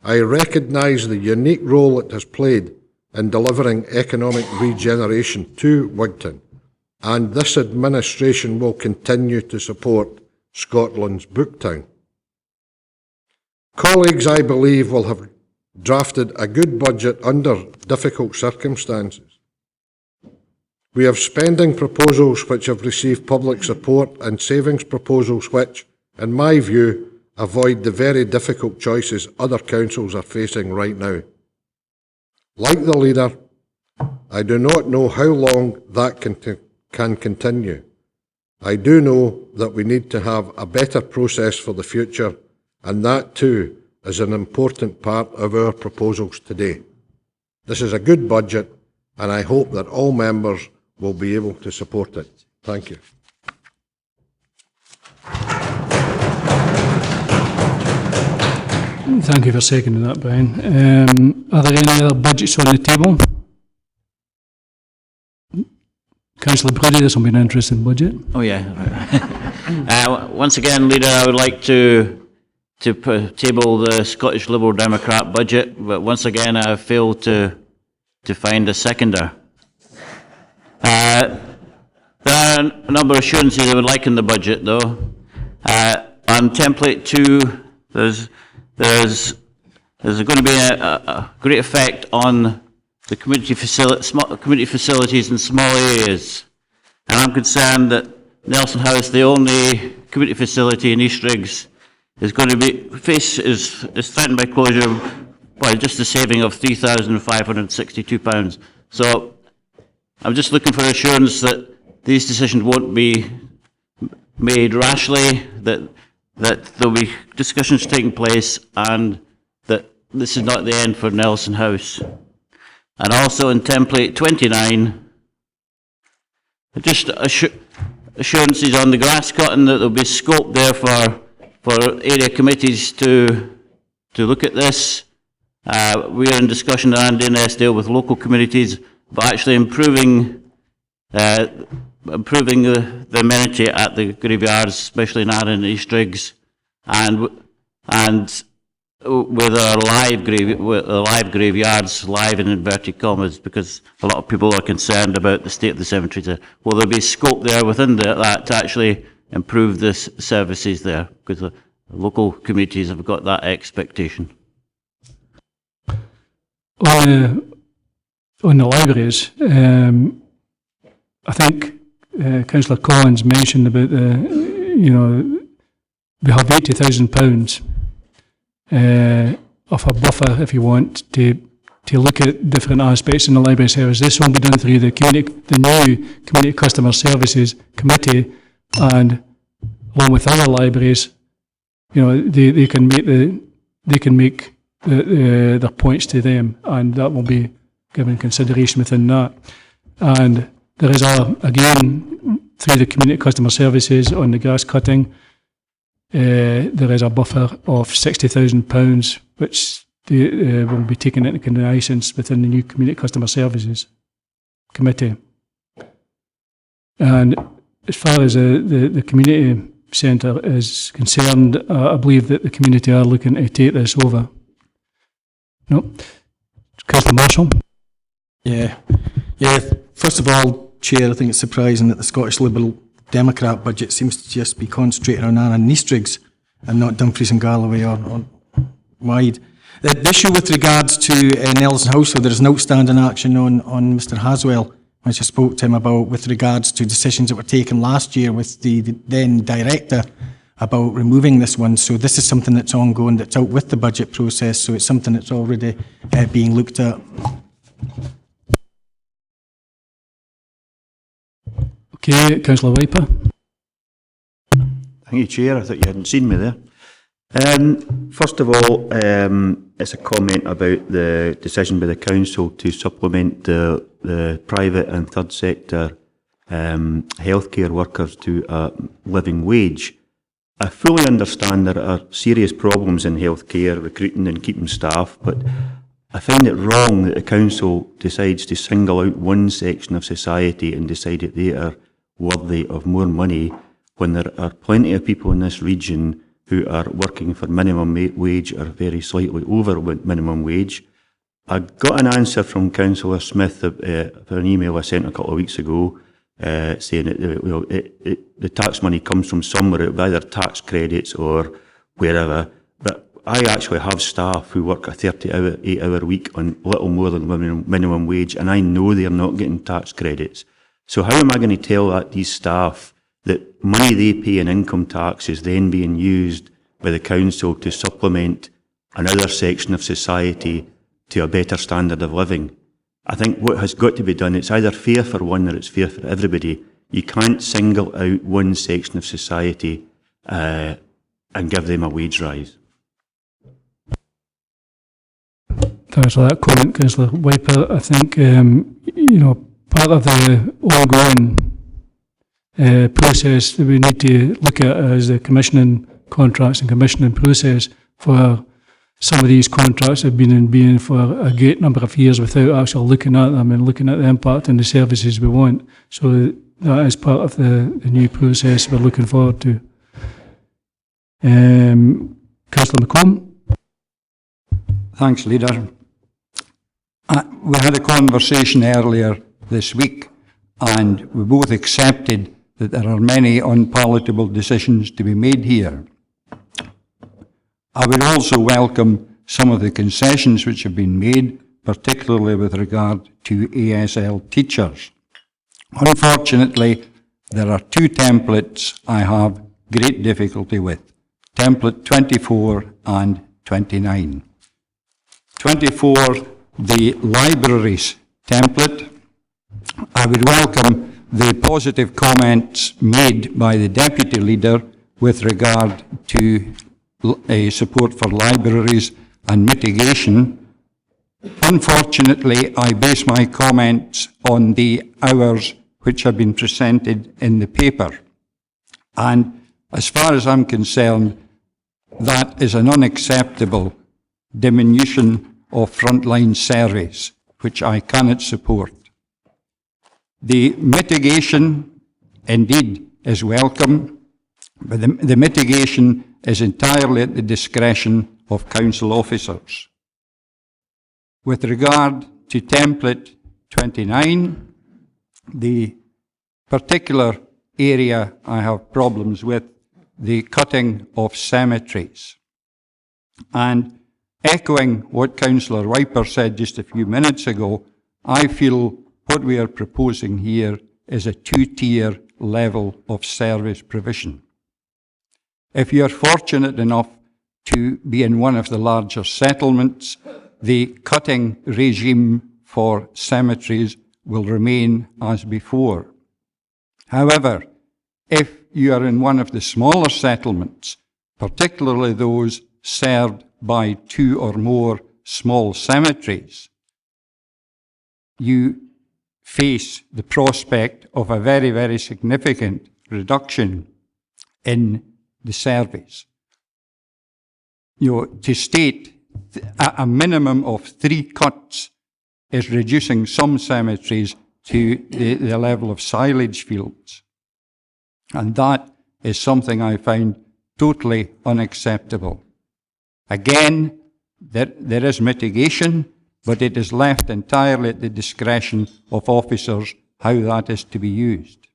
I recognise the unique role it has played in delivering economic regeneration to Wigton, and this administration will continue to support Scotland's Booktown. Colleagues, I believe, will have drafted a good budget under difficult circumstances. We have spending proposals which have received public support and savings proposals which, in my view, avoid the very difficult choices other councils are facing right now. Like the Leader, I do not know how long that can continue. I do know that we need to have a better process for the future, and that too is an important part of our proposals today. This is a good budget, and I hope that all members will be able to support it. Thank you. Thank you for seconding that, Brian. Are there any other budgets on the table? Councillor Brody, this will be an interesting budget. Oh yeah. Once again, Leader, I would like to table the Scottish Liberal Democrat budget, but once again I have failed to find a seconder. There are a number of assurances I would like in the budget, though. On template 2, there's going to be a great effect on the community facilities in small areas, and I'm concerned that Nelson House, the only community facility in East Riggs, is going to be is threatened by closure by just a saving of £3,562. So I'm just looking for assurance that these decisions won't be made rashly, that there'll be discussions taking place, and that this is not the end for Nelson House. And also in template 29, just assurances on the grass cutting, that there'll be scope there for area committees to look at this. We are in discussion at Andy and Eskdale with local communities about actually improving the amenity at the graveyards, especially in Arran and East Riggs, and with our live graveyards, live in inverted commas, because a lot of people are concerned about the state of the cemeteries. Will there be scope there within that to actually improve the services there? Because the local communities have got that expectation. On the libraries, I think Councillor Collins mentioned about we have £80,000 of a buffer, if you want, to look at different aspects in the library service. This will be done through the new Community Customer Services Committee, and along with other libraries, they can make their points to them, and that will be given consideration within that. And there is again, through the Community Customer Services on the grass cutting, there is a buffer of £60,000 which will be taken into consideration within the new Community Customer Services Committee. And as far as the community centre is concerned, I believe that the community are looking to take this over. No? Councillor Marshall? Yeah. First of all, Chair, I think it's surprising that the Scottish Liberal Democrat budget seems to just be concentrated on Arran and East Riggs and not Dumfries and Galloway or wide. The issue with regards to Nelson House, so there is an outstanding action on Mr Haswell, which I spoke to him about with regards to decisions that were taken last year with the then director about removing this one. So this is something that's ongoing, that's out with the budget process, so it's something that's already being looked at. Okay, Councillor Wiper. Thank you, Chair. I thought you hadn't seen me there. First of all, it's a comment about the decision by the Council to supplement the private and third sector healthcare workers to a living wage. I fully understand there are serious problems in healthcare, recruiting and keeping staff, but I find it wrong that the Council decides to single out one section of society and decide that they are worthy of more money when there are plenty of people in this region who are working for minimum wage or very slightly over minimum wage. I got an answer from Councillor Smith for an email I sent a couple of weeks ago saying that the tax money comes from somewhere, either tax credits or wherever. But I actually have staff who work a 38-hour week on little more than minimum wage, and I know they are not getting tax credits. So how am I going to tell these staff that money they pay in income tax is then being used by the Council to supplement another section of society to a better standard of living? I think what has got to be done, it's either fair for one or it's fair for everybody. You can't single out one section of society and give them a wage rise. Thanks for that comment, Councillor Wiper. I think, part of the ongoing process that we need to look at is the commissioning contracts and commissioning process for some of these contracts have been in being for a great number of years without actually looking at them and looking at the impact and the services we want. So that is part of the new process we're looking forward to. Councillor McComb. Thanks, Leader. We had a conversation earlier this week, and we both accepted that there are many unpalatable decisions to be made here. I would also welcome some of the concessions which have been made, particularly with regard to ASL teachers. Unfortunately, there are two templates I have great difficulty with, template 24 and 29. 24, the libraries template. I would welcome the positive comments made by the Deputy Leader with regard to support for libraries and mitigation. Unfortunately, I base my comments on the hours which have been presented in the paper. And as far as I'm concerned, that is an unacceptable diminution of frontline service, which I cannot support. The mitigation, indeed, is welcome, but the mitigation is entirely at the discretion of council officers. With regard to template 29, the particular area I have problems with, the cutting of cemeteries. And echoing what Councillor Wiper said just a few minutes ago, I feel what we are proposing here is a two-tier level of service provision. If you are fortunate enough to be in one of the larger settlements, the cutting regime for cemeteries will remain as before. However, if you are in one of the smaller settlements, particularly those served by two or more small cemeteries, you face the prospect of a very, very significant reduction in the service. To state a minimum of 3 cuts is reducing some cemeteries to the level of silage fields. And that is something I find totally unacceptable. Again, there is mitigation, but it is left entirely at the discretion of officers how that is to be used.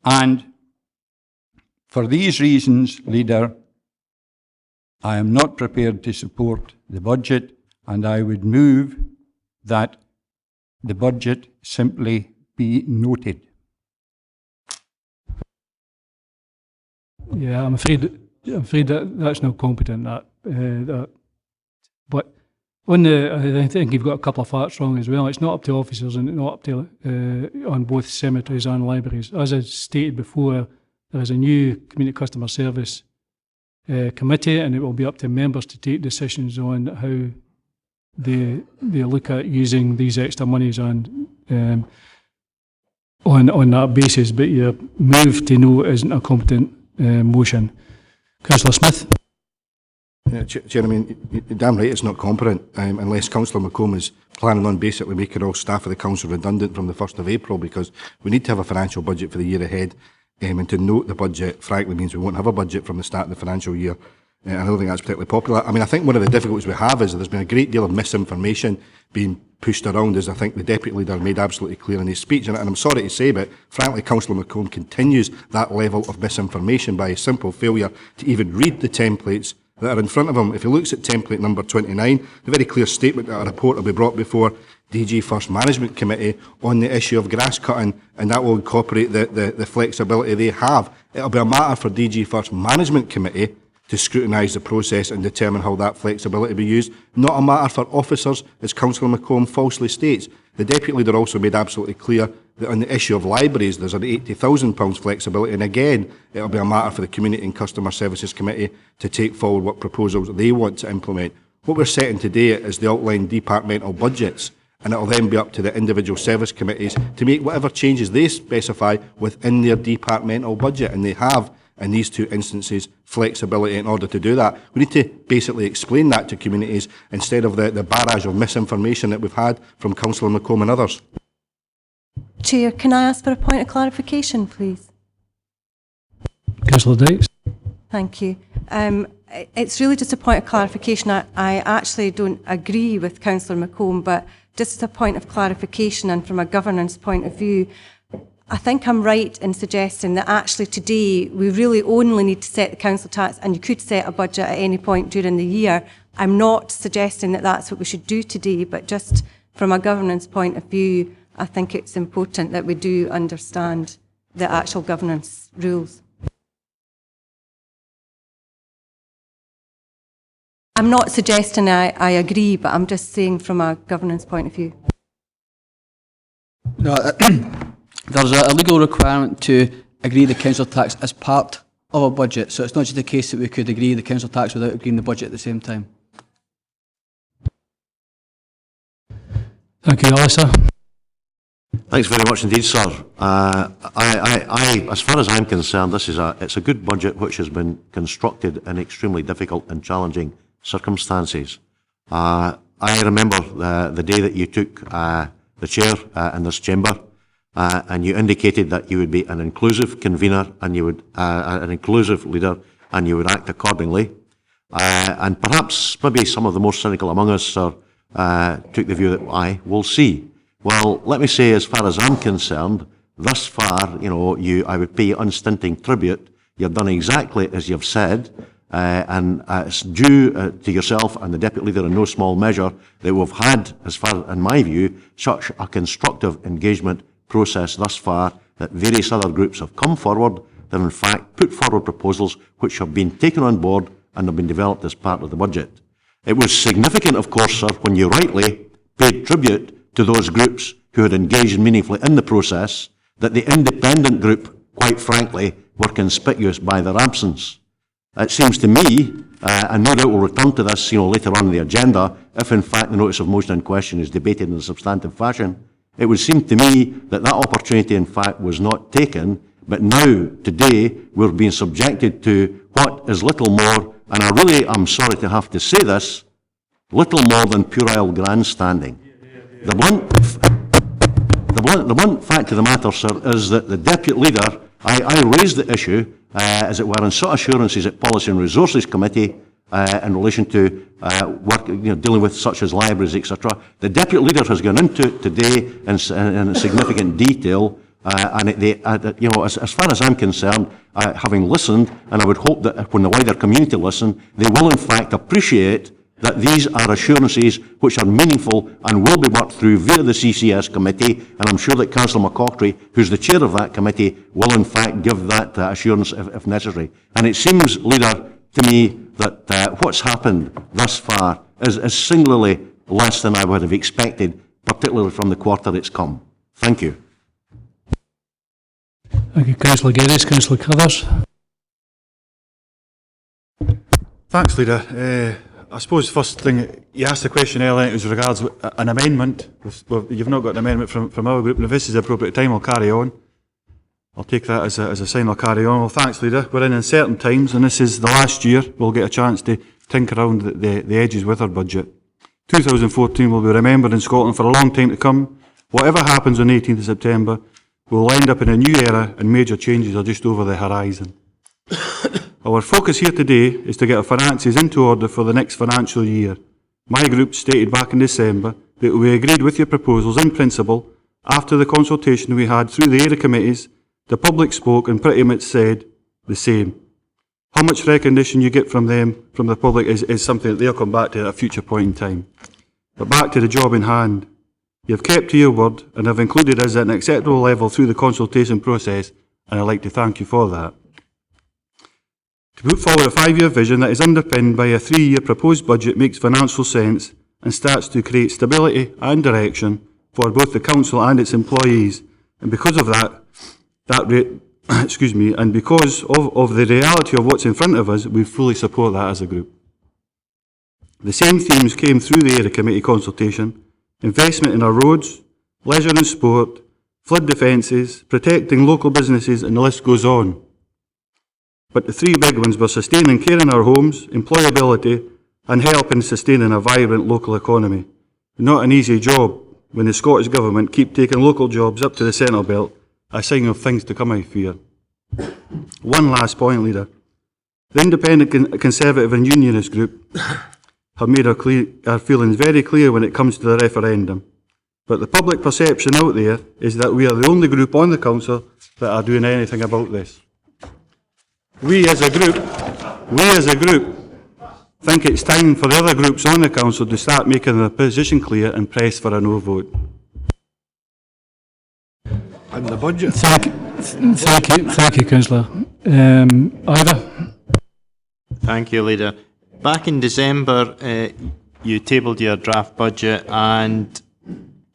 And for these reasons, Leader, I am not prepared to support the budget, and I would move that the budget simply be noted. Yeah, I'm afraid that's not competent. But on I think you've got a couple of facts wrong as well. It's not up to officers and not up to on both cemeteries and libraries. As I stated before, there is a new community customer service committee, and it will be up to members to take decisions on how they look at using these extra monies on that basis. But your move to no isn't a competent motion. Councillor Smith. Chair, I mean, you're damn right it's not competent, unless Councillor McComb is planning on basically making all staff of the council redundant from the 1st of April, because we need to have a financial budget for the year ahead, and to note the budget, frankly, means we won't have a budget from the start of the financial year. I don't think that's particularly popular. I mean, I think one of the difficulties we have is that there's been a great deal of misinformation being pushed around, as I think the Deputy Leader made absolutely clear in his speech. And I'm sorry to say, but frankly, Councillor McComb continues that level of misinformation by a simple failure to even read the templates that are in front of him. If he looks at template number 29, the very clear statement that a report will be brought before DG First Management Committee on the issue of grass cutting, and that will incorporate the flexibility they have. It'll be a matter for DG First Management Committee to scrutinise the process and determine how that flexibility be used, not a matter for officers, as Councillor McComb falsely states. The Deputy Leader also made absolutely clear that on the issue of libraries, there's an £80,000 flexibility, and again, it'll be a matter for the Community and Customer Services Committee to take forward what proposals they want to implement. What we're setting today is the outlined departmental budgets, and it'll then be up to the individual service committees to make whatever changes they specify within their departmental budget, and they have, in these two instances, flexibility in order to do that. We need to basically explain that to communities instead of the barrage of misinformation that we've had from Councillor McComb and others. Chair, can I ask for a point of clarification, please? Councillor Dykes. Thank you. It's really just a point of clarification. I actually don't agree with Councillor McComb, but just as a point of clarification and from a governance point of view, I think I'm right in suggesting that actually today we really only need to set the council tax, and you could set a budget at any point during the year. I'm not suggesting that that's what we should do today, but just from a governance point of view, I think it's important that we do understand the actual governance rules. I'm not suggesting I agree, but I'm just saying from a governance point of view. No, there's a legal requirement to agree the council tax as part of a budget, so it's not just the case that we could agree the council tax without agreeing the budget at the same time. Thank you, Alistair. Thanks very much indeed, sir. As far as I'm concerned, it's a good budget which has been constructed in extremely difficult and challenging circumstances. I remember the day that you took the chair in this chamber, and you indicated that you would be an inclusive convener and you would an inclusive leader, and you would act accordingly. And perhaps maybe some of the more cynical among us, sir, took the view that we'll see. Well, let me say, as far as I'm concerned, thus far, I would pay unstinting tribute. You've done exactly as you've said, and it's due to yourself and the Deputy Leader in no small measure that we've had, as far in my view, such a constructive engagement process thus far that various other groups have come forward, they've in fact put forward proposals which have been taken on board and have been developed as part of the budget. It was significant, of course, sir, when you rightly paid tribute to those groups who had engaged meaningfully in the process, that the independent group, quite frankly, were conspicuous by their absence. It seems to me, and no doubt we'll return to this later on in the agenda, if in fact the notice of motion in question is debated in a substantive fashion, it would seem to me that that opportunity in fact was not taken, but now, today, we're being subjected to what is little more, and I really am sorry to have to say this, little more than puerile grandstanding. The blunt fact of the matter, sir, is that the Deputy Leader, I raised the issue, as it were, in sought assurances at Policy and Resources Committee in relation to work, dealing with such as libraries, etc. The Deputy Leader has gone into it today in significant detail, and as far as I'm concerned, having listened, and I would hope that when the wider community listen, they will in fact appreciate that these are assurances which are meaningful and will be worked through via the CCS committee, and I'm sure that Councillor McCaughey, who's the chair of that committee, will in fact give that assurance if necessary. And it seems, Leader, to me that what's happened thus far is singularly less than I would have expected, particularly from the quarter it's come. Thank you. Thank you, Councillor Geddes. Councillor Covers. Thanks, Leader. I suppose first thing, you asked the question earlier as regards an amendment. You've not got an amendment from our group, and if this is the appropriate time, I'll carry on. I'll take that as a sign I'll carry on. Well, thanks, Leader. We're in uncertain times, and this is the last year we'll get a chance to tinker around the edges with our budget. 2014 will be remembered in Scotland for a long time to come. Whatever happens on the 18th of September, we'll end up in a new era, and major changes are just over the horizon. Our focus here today is to get our finances into order for the next financial year. My group stated back in December that we agreed with your proposals in principle. After the consultation we had through the area committees, the public spoke and pretty much said the same. How much recognition you get from them, from the public, is something that they'll come back to at a future point in time. But back to the job in hand. You've kept to your word and have included us at an acceptable level through the consultation process, and I'd like to thank you for that. To put forward a 5-year vision that is underpinned by a 3-year proposed budget makes financial sense and starts to create stability and direction for both the council and its employees. And because of and because of the reality of what's in front of us, we fully support that as a group. The same themes came through the area committee consultation: investment in our roads, leisure and sport, flood defences, protecting local businesses, and the list goes on. But the 3 big ones were sustaining care in our homes, employability, and helping sustaining a vibrant local economy. Not an easy job when the Scottish Government keep taking local jobs up to the centre belt, a sign of things to come, I fear. One last point, Leader. The Independent Conservative and Unionist group have made our feelings very clear when it comes to the referendum. But the public perception out there is that we are the only group on the council that are doing anything about this. We as a group think it's time for the other groups on the council to start making their position clear and press for a no vote. And the budget. Thank you, Councillor. Ivor? Thank you, Leader. Back in December, you tabled your draft budget, and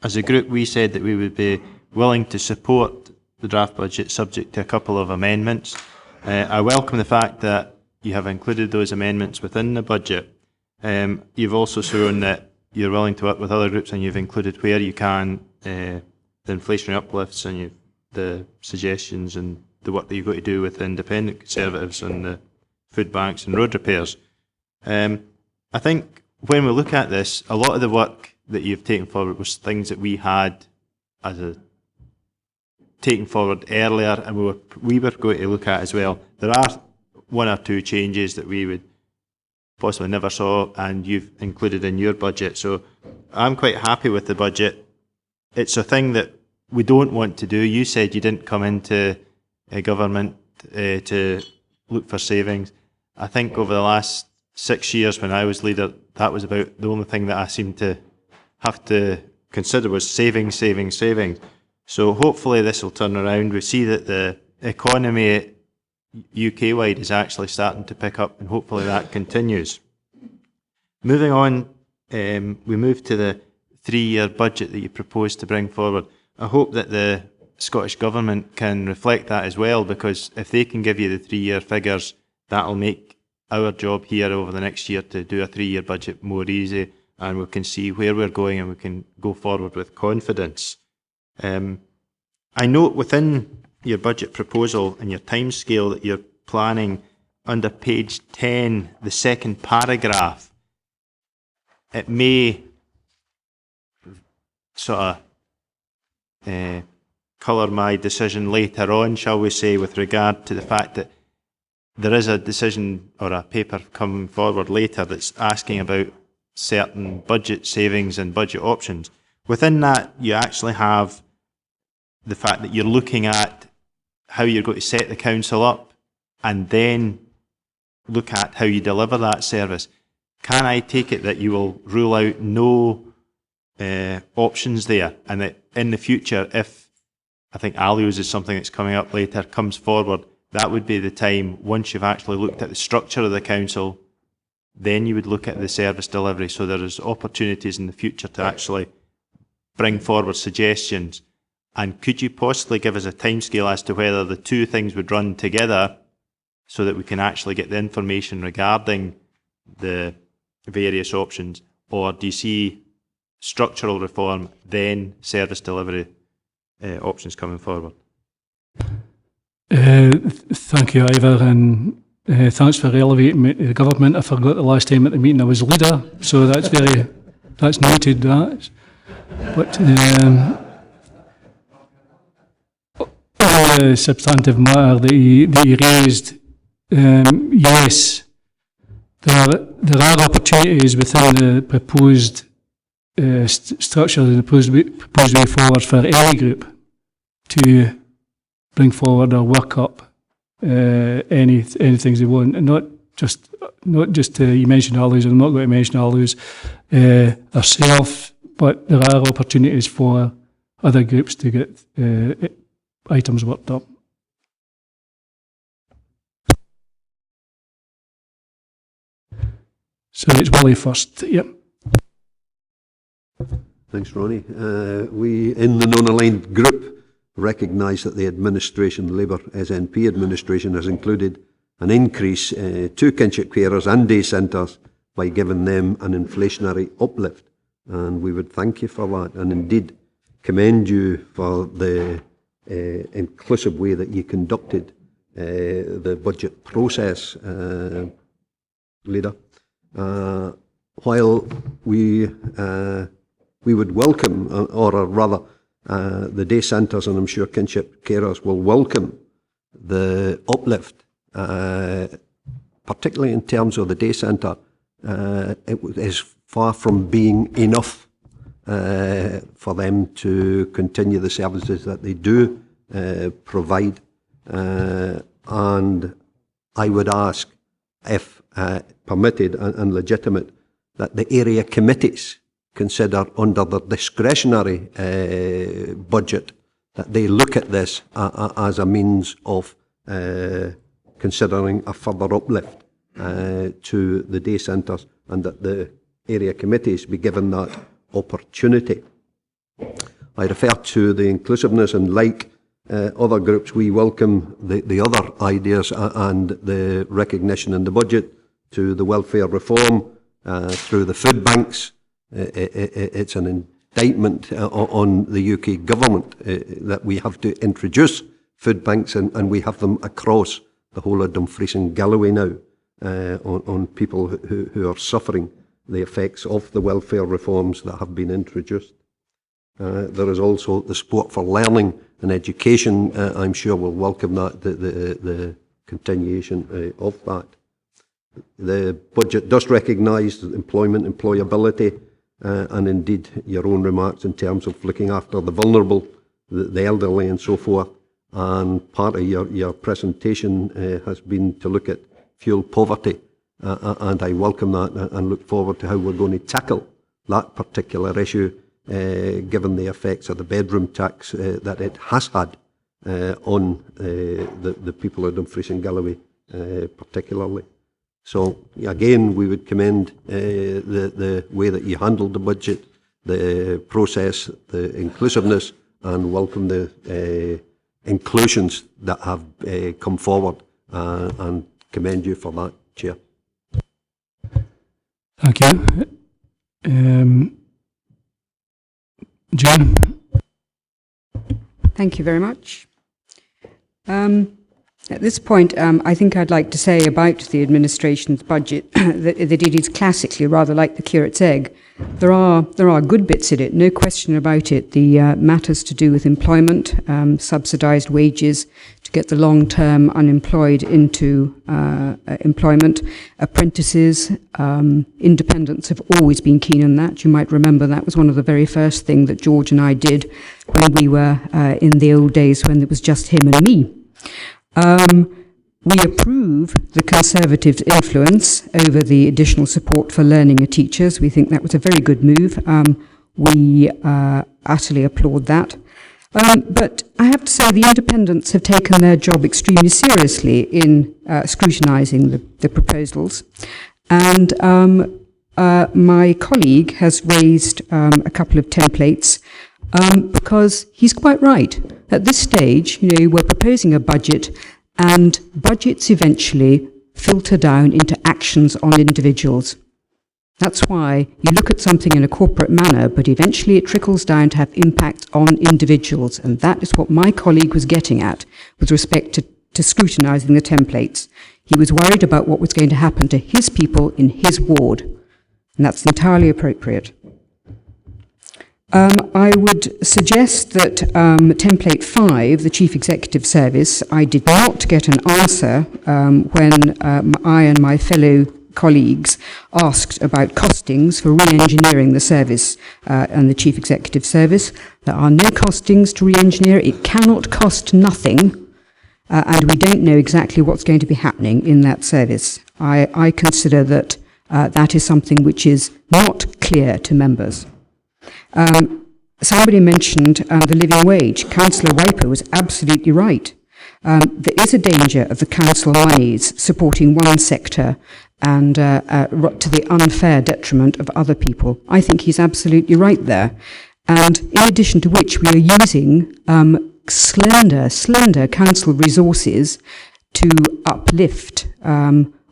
as a group we said that we would be willing to support the draft budget subject to a couple of amendments. I welcome the fact that you have included those amendments within the budget. You've also shown that you're willing to work with other groups, and you've included where you can the inflationary uplifts and the suggestions and the work that you've got to do with the Independent Conservatives and the food banks and road repairs. I think when we look at this, a lot of the work that you've taken forward was things that we had taken forward earlier, and we were going to look at as well. There are one or two changes that we would possibly never saw, and you've included in your budget. So I'm quite happy with the budget. It's a thing that we don't want to do. You said you didn't come into government to look for savings. I think over the last 6 years when I was leader, that was about the only thing that I seemed to have to consider was savings. So hopefully this will turn around. We see that the economy UK-wide is actually starting to pick up, and hopefully that continues. Moving on, we move to the 3-year budget that you propose to bring forward. I hope that the Scottish Government can reflect that as well, because if they can give you the 3-year figures, that'll make our job here over the next year to do a 3-year budget more easy, and we can see where we're going and we can go forward with confidence. I note within your budget proposal and your timescale that you're planning under page 10, the second paragraph. It may sort of colour my decision later on, shall we say, with regard to the fact that there is a decision or a paper coming forward later that's asking about certain budget savings and budget options. Within that, you actually have the fact that you're looking at how you're going to set the council up and then look at how you deliver that service. Can I take it that you will rule out no options there, and that in the future, if I think Alios is something that's coming up later, comes forward, that would be the time, once you've actually looked at the structure of the council, then you would look at the service delivery. So there is opportunities in the future to actually bring forward suggestions. And could you possibly give us a timescale as to whether the two things would run together so that we can actually get the information regarding the various options? Or do you see structural reform, then service delivery options coming forward? Thank you, Ivor, and thanks for elevating me to the government. I forgot the last time at the meeting I was leader, so that's noted. That, but the substantive matter that you raised, yes, there are opportunities within the proposed structure, the proposed way forward for any group to bring forward or work up any things they want, and not just you mentioned Alios. I'm not going to mention Alios ourselves, but there are opportunities for other groups to get items worked up. So it's Willie first. Yep. Thanks, Ronnie. We, in the non-aligned group, recognise that the administration, Labour SNP administration, has included an increase to kinship carers and day centres by giving them an inflationary uplift. And we would thank you for that, and indeed commend you for the inclusive way that you conducted the budget process, Leader. While we would welcome, or rather the day centres, and I'm sure kinship carers will welcome the uplift, particularly in terms of the day centre, it is far from being enough for them to continue the services that they do provide. And I would ask, if permitted and legitimate, that the area committees consider under their discretionary budget that they look at this as a means of considering a further uplift to the day centres, and that the area committees be given that opportunity. I refer to the inclusiveness, and like other groups, we welcome the other ideas and the recognition in the budget to the welfare reform through the food banks. It's an indictment on the UK government that we have to introduce food banks, and we have them across the whole of Dumfries and Galloway now on people who are suffering the effects of the welfare reforms that have been introduced. There is also the support for learning and education. I'm sure we'll welcome that, the continuation of that. The budget does recognise employment, employability, and indeed your own remarks in terms of looking after the vulnerable, the elderly and so forth. And part of your presentation has been to look at fuel poverty, and I welcome that and look forward to how we're going to tackle that particular issue, given the effects of the bedroom tax that it has had on the people of Dumfries and Galloway particularly. So again, we would commend the way that you handled the budget, the process, the inclusiveness, and welcome the inclusions that have come forward, and commend you for that, Chair. Thank you. Jane? Thank you very much. At this point, I think I'd like to say about the administration's budget that it is classically rather like the curate's egg. There are good bits in it, no question about it. The matters to do with employment, subsidised wages to get the long-term unemployed into employment, apprentices, independents have always been keen on that. You might remember that was one of the very first things that George and I did when we were in the old days when it was just him and me. We approve the Conservatives' influence over the additional support for learning of teachers. We think that was a very good move. We utterly applaud that. But I have to say the independents have taken their job extremely seriously in scrutinising the proposals. And my colleague has raised a couple of templates because he's quite right. At this stage, we're proposing a budget, and budgets eventually filter down into actions on individuals. That's why you look at something in a corporate manner, but eventually it trickles down to have impact on individuals, and that is what my colleague was getting at with respect to scrutinising the templates. He was worried about what was going to happen to his people in his ward, and that's entirely appropriate. I would suggest that template 5, the Chief Executive Service, I did not get an answer when I and my fellow colleagues asked about costings for re-engineering the service and the Chief Executive Service. There are no costings to re-engineer. It cannot cost nothing, and we don't know exactly what's going to be happening in that service. I consider that that is something which is not clear to members. Somebody mentioned the living wage. Councillor Wiper was absolutely right. There is a danger of the council monies supporting one sector and to the unfair detriment of other people. I think he's absolutely right there. And in addition to which, we are using slender council resources to uplift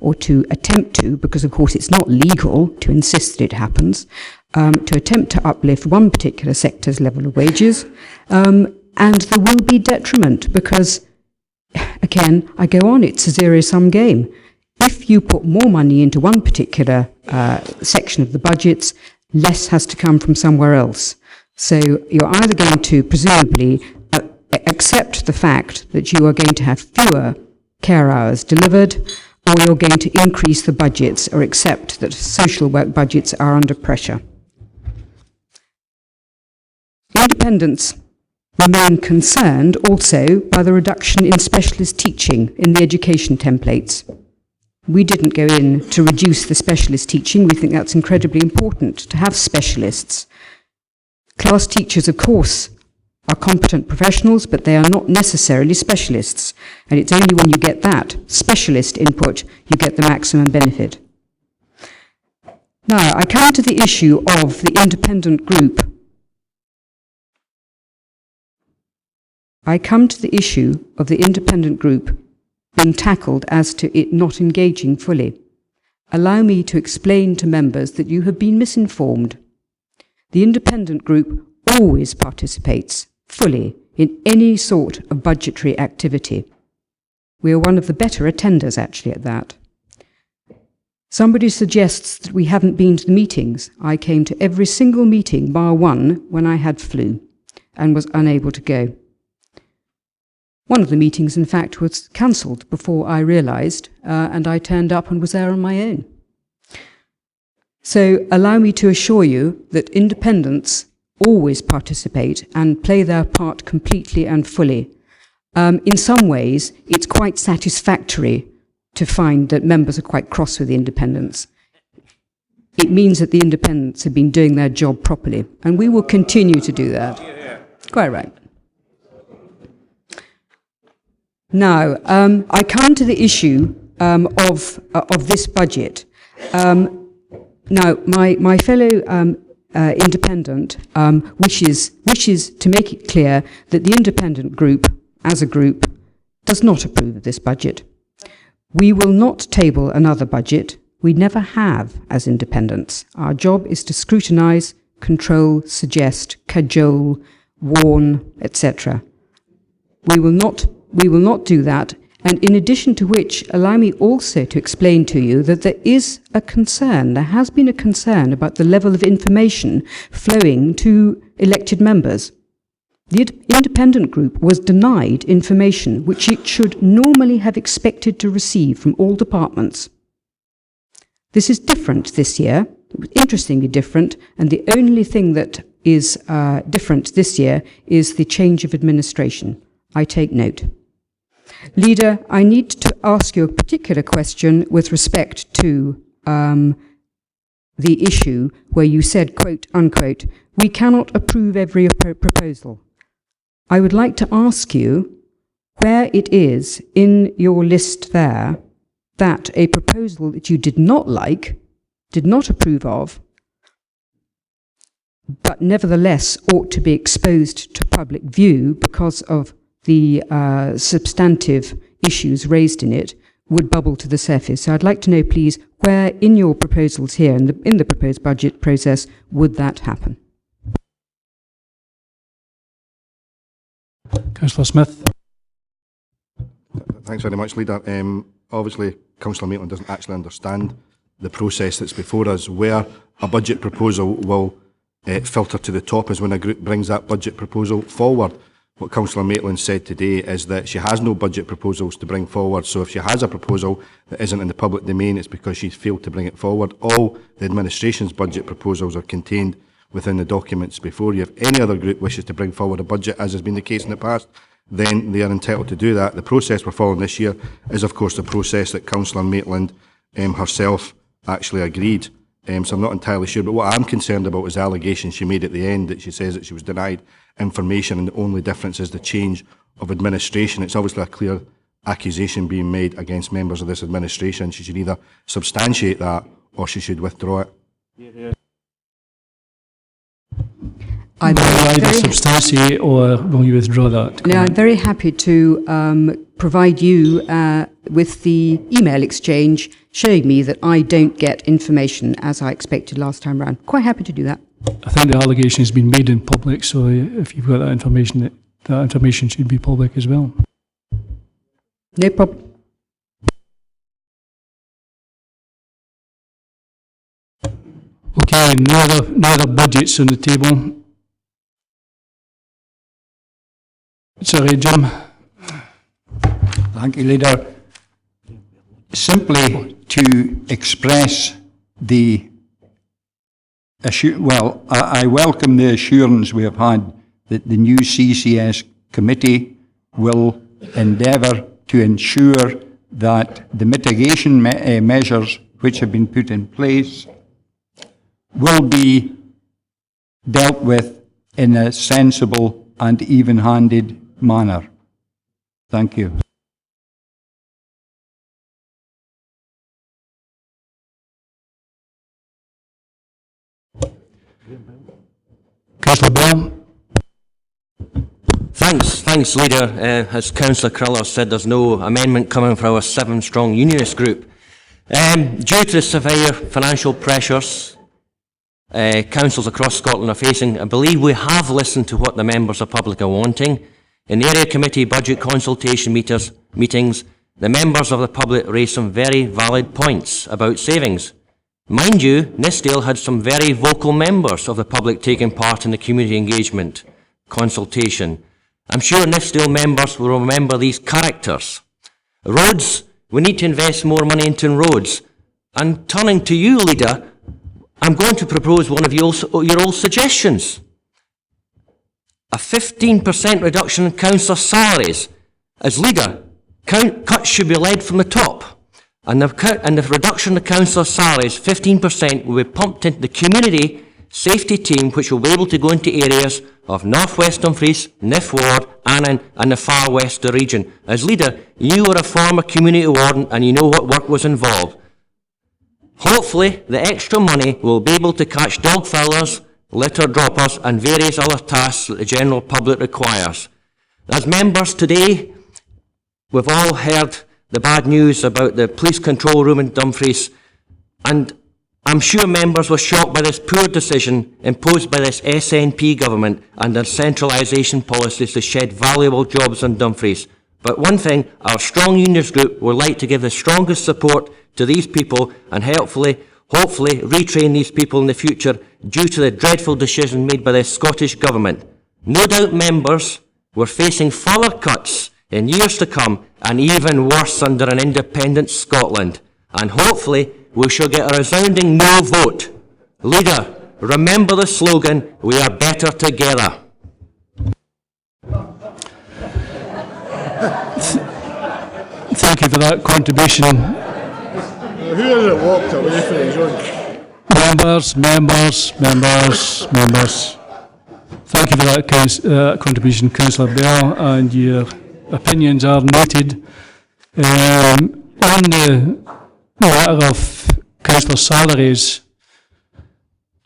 or to attempt to, because of course it's not legal to insist that it happens, to attempt to uplift one particular sector's level of wages, and there will be detriment because, again, I go on, it's a zero-sum game. If you put more money into one particular section of the budgets, less has to come from somewhere else. So you're either going to presumably accept the fact that you are going to have fewer care hours delivered, or you're going to increase the budgets, or accept that social work budgets are under pressure. Independents remain concerned also by the reduction in specialist teaching in the education templates. We didn't go in to reduce the specialist teaching. We think that's incredibly important to have specialists. Class teachers, of course, are competent professionals, but they are not necessarily specialists. And it's only when you get that specialist input you get the maximum benefit. Now, I come to the issue of the independent group. Being tackled as to it not engaging fully. Allow me to explain to members that you have been misinformed. The independent group always participates fully in any sort of budgetary activity. We are one of the better attenders, actually, at that. Somebody suggests that we haven't been to the meetings. I came to every single meeting bar one when I had flu and was unable to go. One of the meetings, in fact, was cancelled before I realised, and I turned up and was there on my own. So allow me to assure you that independents always participate and play their part completely and fully. In some ways, it's quite satisfactory to find that members are quite cross with the independents. It means that the independents have been doing their job properly, and we will continue to do that. Quite right. Now, I come to the issue of this budget. Now, my fellow independent wishes to make it clear that the independent group, as a group, does not approve of this budget. We will not table another budget. We never have as independents. Our job is to scrutinise, control, suggest, cajole, warn, etc. We will not do that, and in addition to which, allow me also to explain to you that there is a concern, there has been a concern about the level of information flowing to elected members. The independent group was denied information which it should normally have expected to receive from all departments. This is different this year, interestingly different, and the only thing that is different this year is the change of administration. I take note. Leader, I need to ask you a particular question with respect to the issue where you said, quote, unquote, we cannot approve every proposal. I would like to ask you where it is in your list there that a proposal that you did not like, did not approve of, but nevertheless ought to be exposed to public view because of the substantive issues raised in it, would bubble to the surface. So I'd like to know, please, where in your proposals here, in the proposed budget process, would that happen? Councillor Smith. Thanks very much, Leader. Obviously, Councillor Maitland doesn't actually understand the process that's before us. Where a budget proposal will filter to the top is when a group brings that budget proposal forward. What Councillor Maitland said today is that she has no budget proposals to bring forward. So if she has a proposal that isn't in the public domain, it's because she's failed to bring it forward. All the administration's budget proposals are contained within the documents before you. If any other group wishes to bring forward a budget, as has been the case in the past, then they are entitled to do that. The process we're following this year is, of course, the process that Councillor Maitland herself actually agreed. So I'm not entirely sure. But what I'm concerned about is the allegation she made at the end, that she says that she was denied information and the only difference is the change of administration. It's obviously a clear accusation being made against members of this administration. She should either substantiate that or she should withdraw it. I'm will you either substantiate or will you withdraw that? Now, I'm very happy to provide you with the email exchange showing me that I don't get information as I expected last time round. Quite happy to do that. I think the allegation has been made in public, so if you've got that information should be public as well. No problem. Okay, no other budgets on the table. Sorry, Jim. Thank you, Leader. Simply to express the I welcome the assurance we have had that the new CCS committee will endeavour to ensure that the mitigation measures which have been put in place will be dealt with in a sensible and even-handed manner. Thank you. Councillor Bell. Thanks, Leader. As Councillor Cruller said, there's no amendment coming from our 7-strong unionist group. Due to the severe financial pressures councils across Scotland are facing, I believe we have listened to what the members of the public are wanting. In the area committee budget consultation meetings, the members of the public raised some very valid points about savings. Mind you, Nithsdale had some very vocal members of the public taking part in the community engagement consultation. I'm sure Nithsdale members will remember these characters. Roads, we need to invest more money into roads. And turning to you, Leader, I'm going to propose one of your old suggestions. A 15% reduction in councillor salaries. As Leader, cuts should be led from the top. And the reduction of councillor salaries, 15%, will be pumped into the community safety team, which will be able to go into areas of North West Dumfries, Nith Ward, and the far west of the region. As Leader, you were a former community warden and you know what work was involved. Hopefully, the extra money will be able to catch dog fillers, litter droppers, and various other tasks that the general public requires. As members today, we've all heard the bad news about the police control room in Dumfries, and I'm sure members were shocked by this poor decision imposed by this SNP government and their centralisation policies to shed valuable jobs in Dumfries. But one thing, our strong unionist group would like to give the strongest support to these people and hopefully retrain these people in the future due to the dreadful decision made by the Scottish government. No doubt members were facing further cuts in years to come, and even worse under an independent Scotland. And hopefully we shall get a resounding no vote. Leader, remember the slogan, we are better together. Thank you for that contribution. Who has it walked away from his own? Members. Thank you for that contribution, Councillor Bell, and your opinions are noted. On the matter of councillor salaries,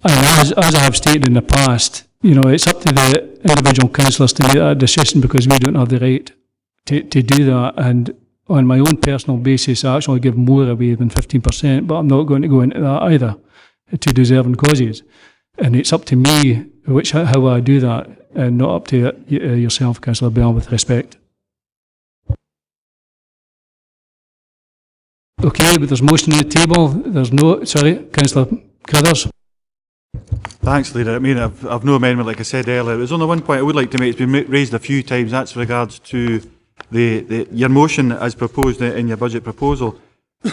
as I have stated in the past, it's up to the individual councillors to make that decision because we don't have the right to do that. And on my own personal basis, I actually give more away than 15%, but I'm not going to go into that either to deserving causes. And it's up to me how I do that, and not up to yourself, Councillor Bell, with respect. Okay, but there's motion on the table. There's no... Sorry, Councillor Crothers. Thanks, Leader. I mean, I've no amendment, like I said earlier. There's only one point I would like to make. It's been raised a few times. That's with regards to your motion as proposed in your budget proposal.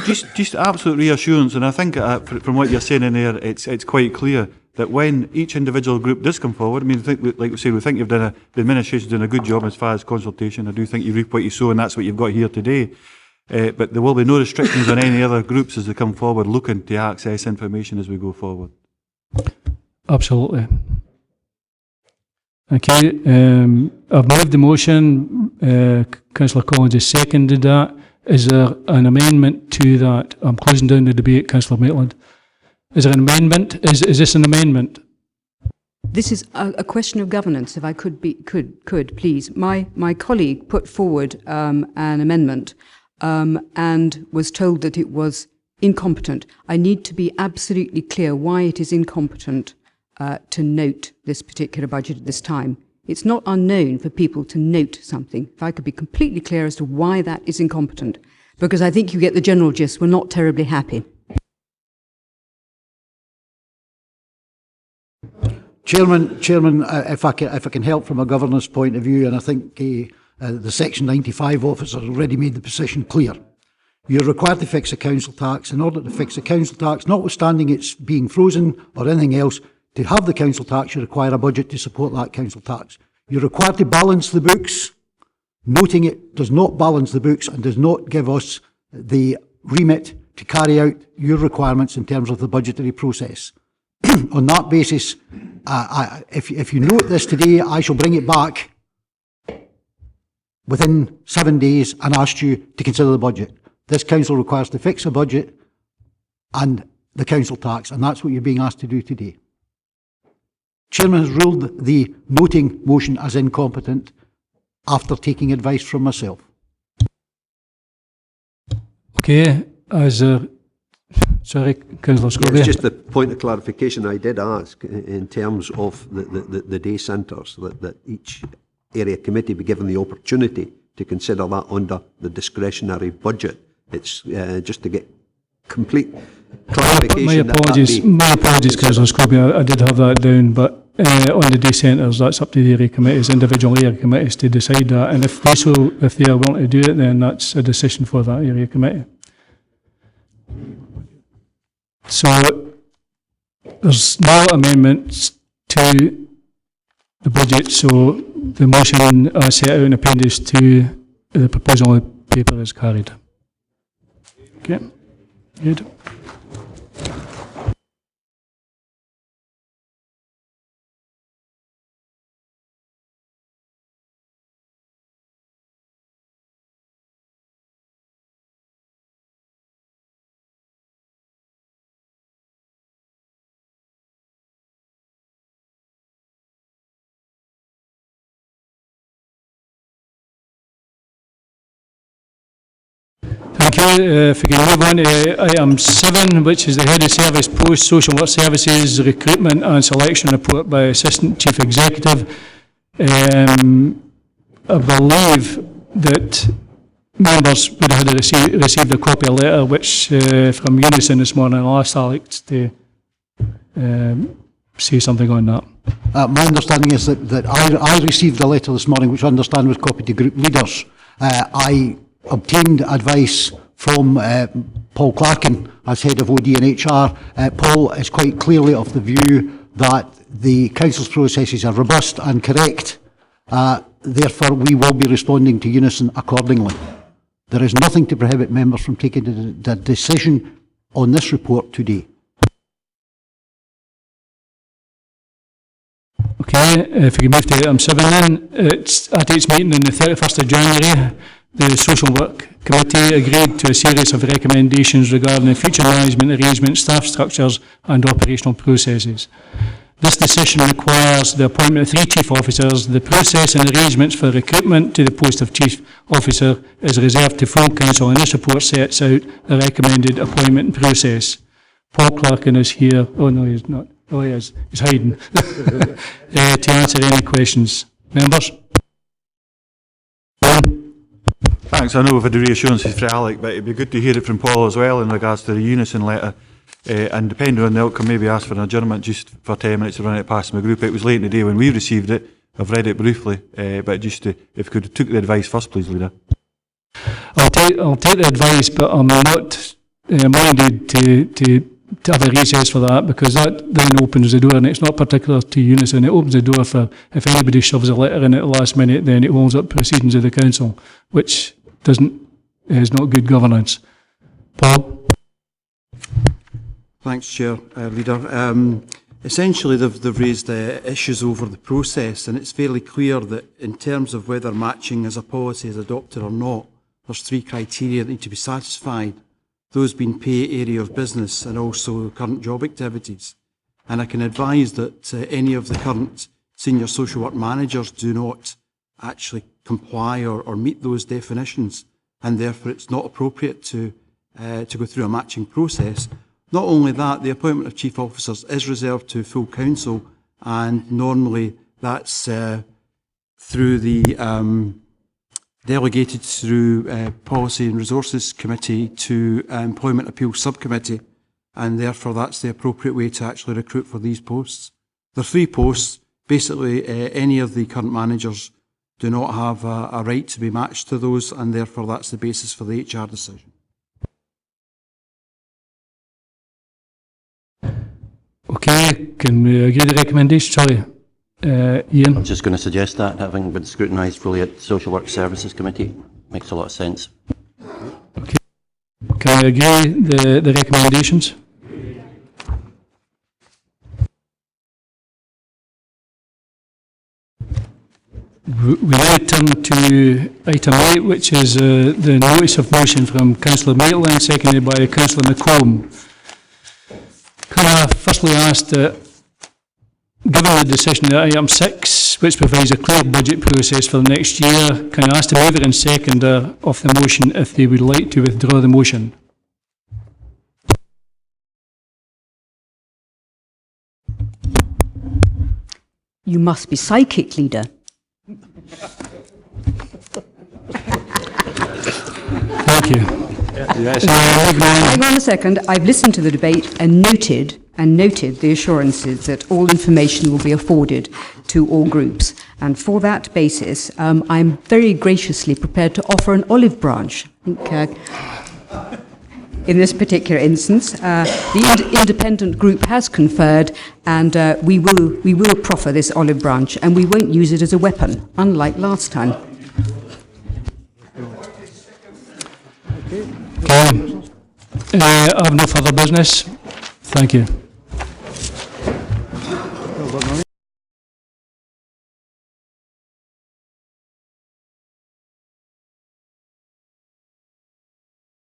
Just absolute reassurance, and I think from what you're saying in there, it's quite clear that when each individual group does come forward, I mean, like we say, we think the administration's done a good job as far as consultation. I do think you reap what you sow, and that's what you've got here today. But there will be no restrictions on any other groups as they come forward looking to access information as we go forward. Absolutely. Okay, I've moved the motion. Councillor Collins has seconded that. Is there an amendment to that? I'm closing down the debate, Councillor Maitland. Is there an amendment? Is this an amendment? This is a question of governance, if I could please. My colleague put forward an amendment and was told that it was incompetent. I need to be absolutely clear why it is incompetent to note this particular budget at this time. It's not unknown for people to note something. If I could be completely clear as to why that is incompetent, because I think you get the general gist. We're not terribly happy. Chairman, if I can help from a governance point of view, and I think the Section 95 officer has already made the position clear. You're required to fix a council tax. In order to fix a council tax, notwithstanding it's being frozen or anything else, to have the council tax, you require a budget to support that council tax. You're required to balance the books. Noting it does not balance the books and does not give us the remit to carry out your requirements in terms of the budgetary process. On that basis, if you note this today, I shall bring it back within 7 days and ask you to consider the budget. This council requires to fix a budget and the council tax, and that's what you're being asked to do today. Chairman has ruled the noting motion as incompetent after taking advice from myself. Okay, sorry, Councillor Scobie. It's just a point of clarification I did ask in terms of the day centres, that each area committee be given the opportunity to consider that under the discretionary budget. It's just to get complete clarification. My apologies, Councillor Scobie, I did have that down, but on the day centres, that's up to the area committees, individual area committees to decide that, and if they are willing to do it, then that's a decision for that area committee. So there's no amendments to the budget, so the motion as set out in appendix to the proposal of the paper is carried. Okay, good. Thank you. If we can move on to item 7, which is the Head of Service Post, Social Work Services, Recruitment and Selection Report by Assistant Chief Executive. I believe that members would have received a copy of a letter which from Unison this morning. I'll ask Alex to say something on that. My understanding is that I received a letter this morning which I understand was copied to group leaders. I obtained advice from Paul Clarkin as head of OD and HR. Paul is quite clearly of the view that the council's processes are robust and correct. Therefore, we will be responding to Unison accordingly. There is nothing to prohibit members from taking the decision on this report today. Okay, if we can move to item 7 then. At its meeting on the 31st of January, the Social Work Committee agreed to a series of recommendations regarding the future management arrangements, staff structures and operational processes. This decision requires the appointment of 3 chief officers. The process and arrangements for recruitment to the post of chief officer is reserved to full council, and this report sets out the recommended appointment process. Paul Clarkin is here. Oh no, he's not. Oh, he is. He's hiding. To answer any questions. Members? Thanks. I know we've had the reassurances for Alec, but it'd be good to hear it from Paul as well in regards to the Unison letter. And depending on the outcome, maybe ask for an adjournment just for 10 minutes to run it past my group. It was late in the day when we received it. I've read it briefly, but just to, if you could have took the advice first, please, Leader. I'll take the advice, but I'm not minded to have a recess for that, because that then opens the door, and it's not particular to Unison. It opens the door for, if anybody shoves a letter in at the last minute, then it holds up proceedings of the council, which is not good governance. Paul? Thanks, Chair, Leader. Essentially, they've raised issues over the process, and it's fairly clear that in terms of whether matching as a policy is adopted or not, there's 3 criteria that need to be satisfied. Those being pay, area of business, and also current job activities. And I can advise that any of the current senior social work managers do not actually comply or meet those definitions, and therefore it's not appropriate to go through a matching process. Not only that, the appointment of chief officers is reserved to full council, and normally that's through the delegated through Policy and Resources Committee to Employment Appeals Subcommittee, and therefore that's the appropriate way to actually recruit for these posts. There are 3 posts. Basically, any of the current managers do not have a right to be matched to those, and therefore that's the basis for the HR decision. Okay, can we agree the recommendation? Sorry, Ian? I'm just going to suggest that, having been scrutinised fully at the Social Work Services Committee, makes a lot of sense. Okay. Can we agree the recommendations? We now turn to item 8, which is the notice of motion from Councillor Maitland, seconded by Councillor McComb. Can I firstly ask that, given the decision that item 6, which provides a clear budget process for the next year, can I ask the mover and seconder of the motion if they would like to withdraw the motion? You must be psychic, leader. Thank you. Hang on a second. I've listened to the debate and noted the assurances that all information will be afforded to all groups. And for that basis, I'm very graciously prepared to offer an olive branch. I think, in this particular instance, the independent group has conferred, and we will proffer this olive branch, and we won't use it as a weapon, unlike last time. Okay. I have no further business. Thank you.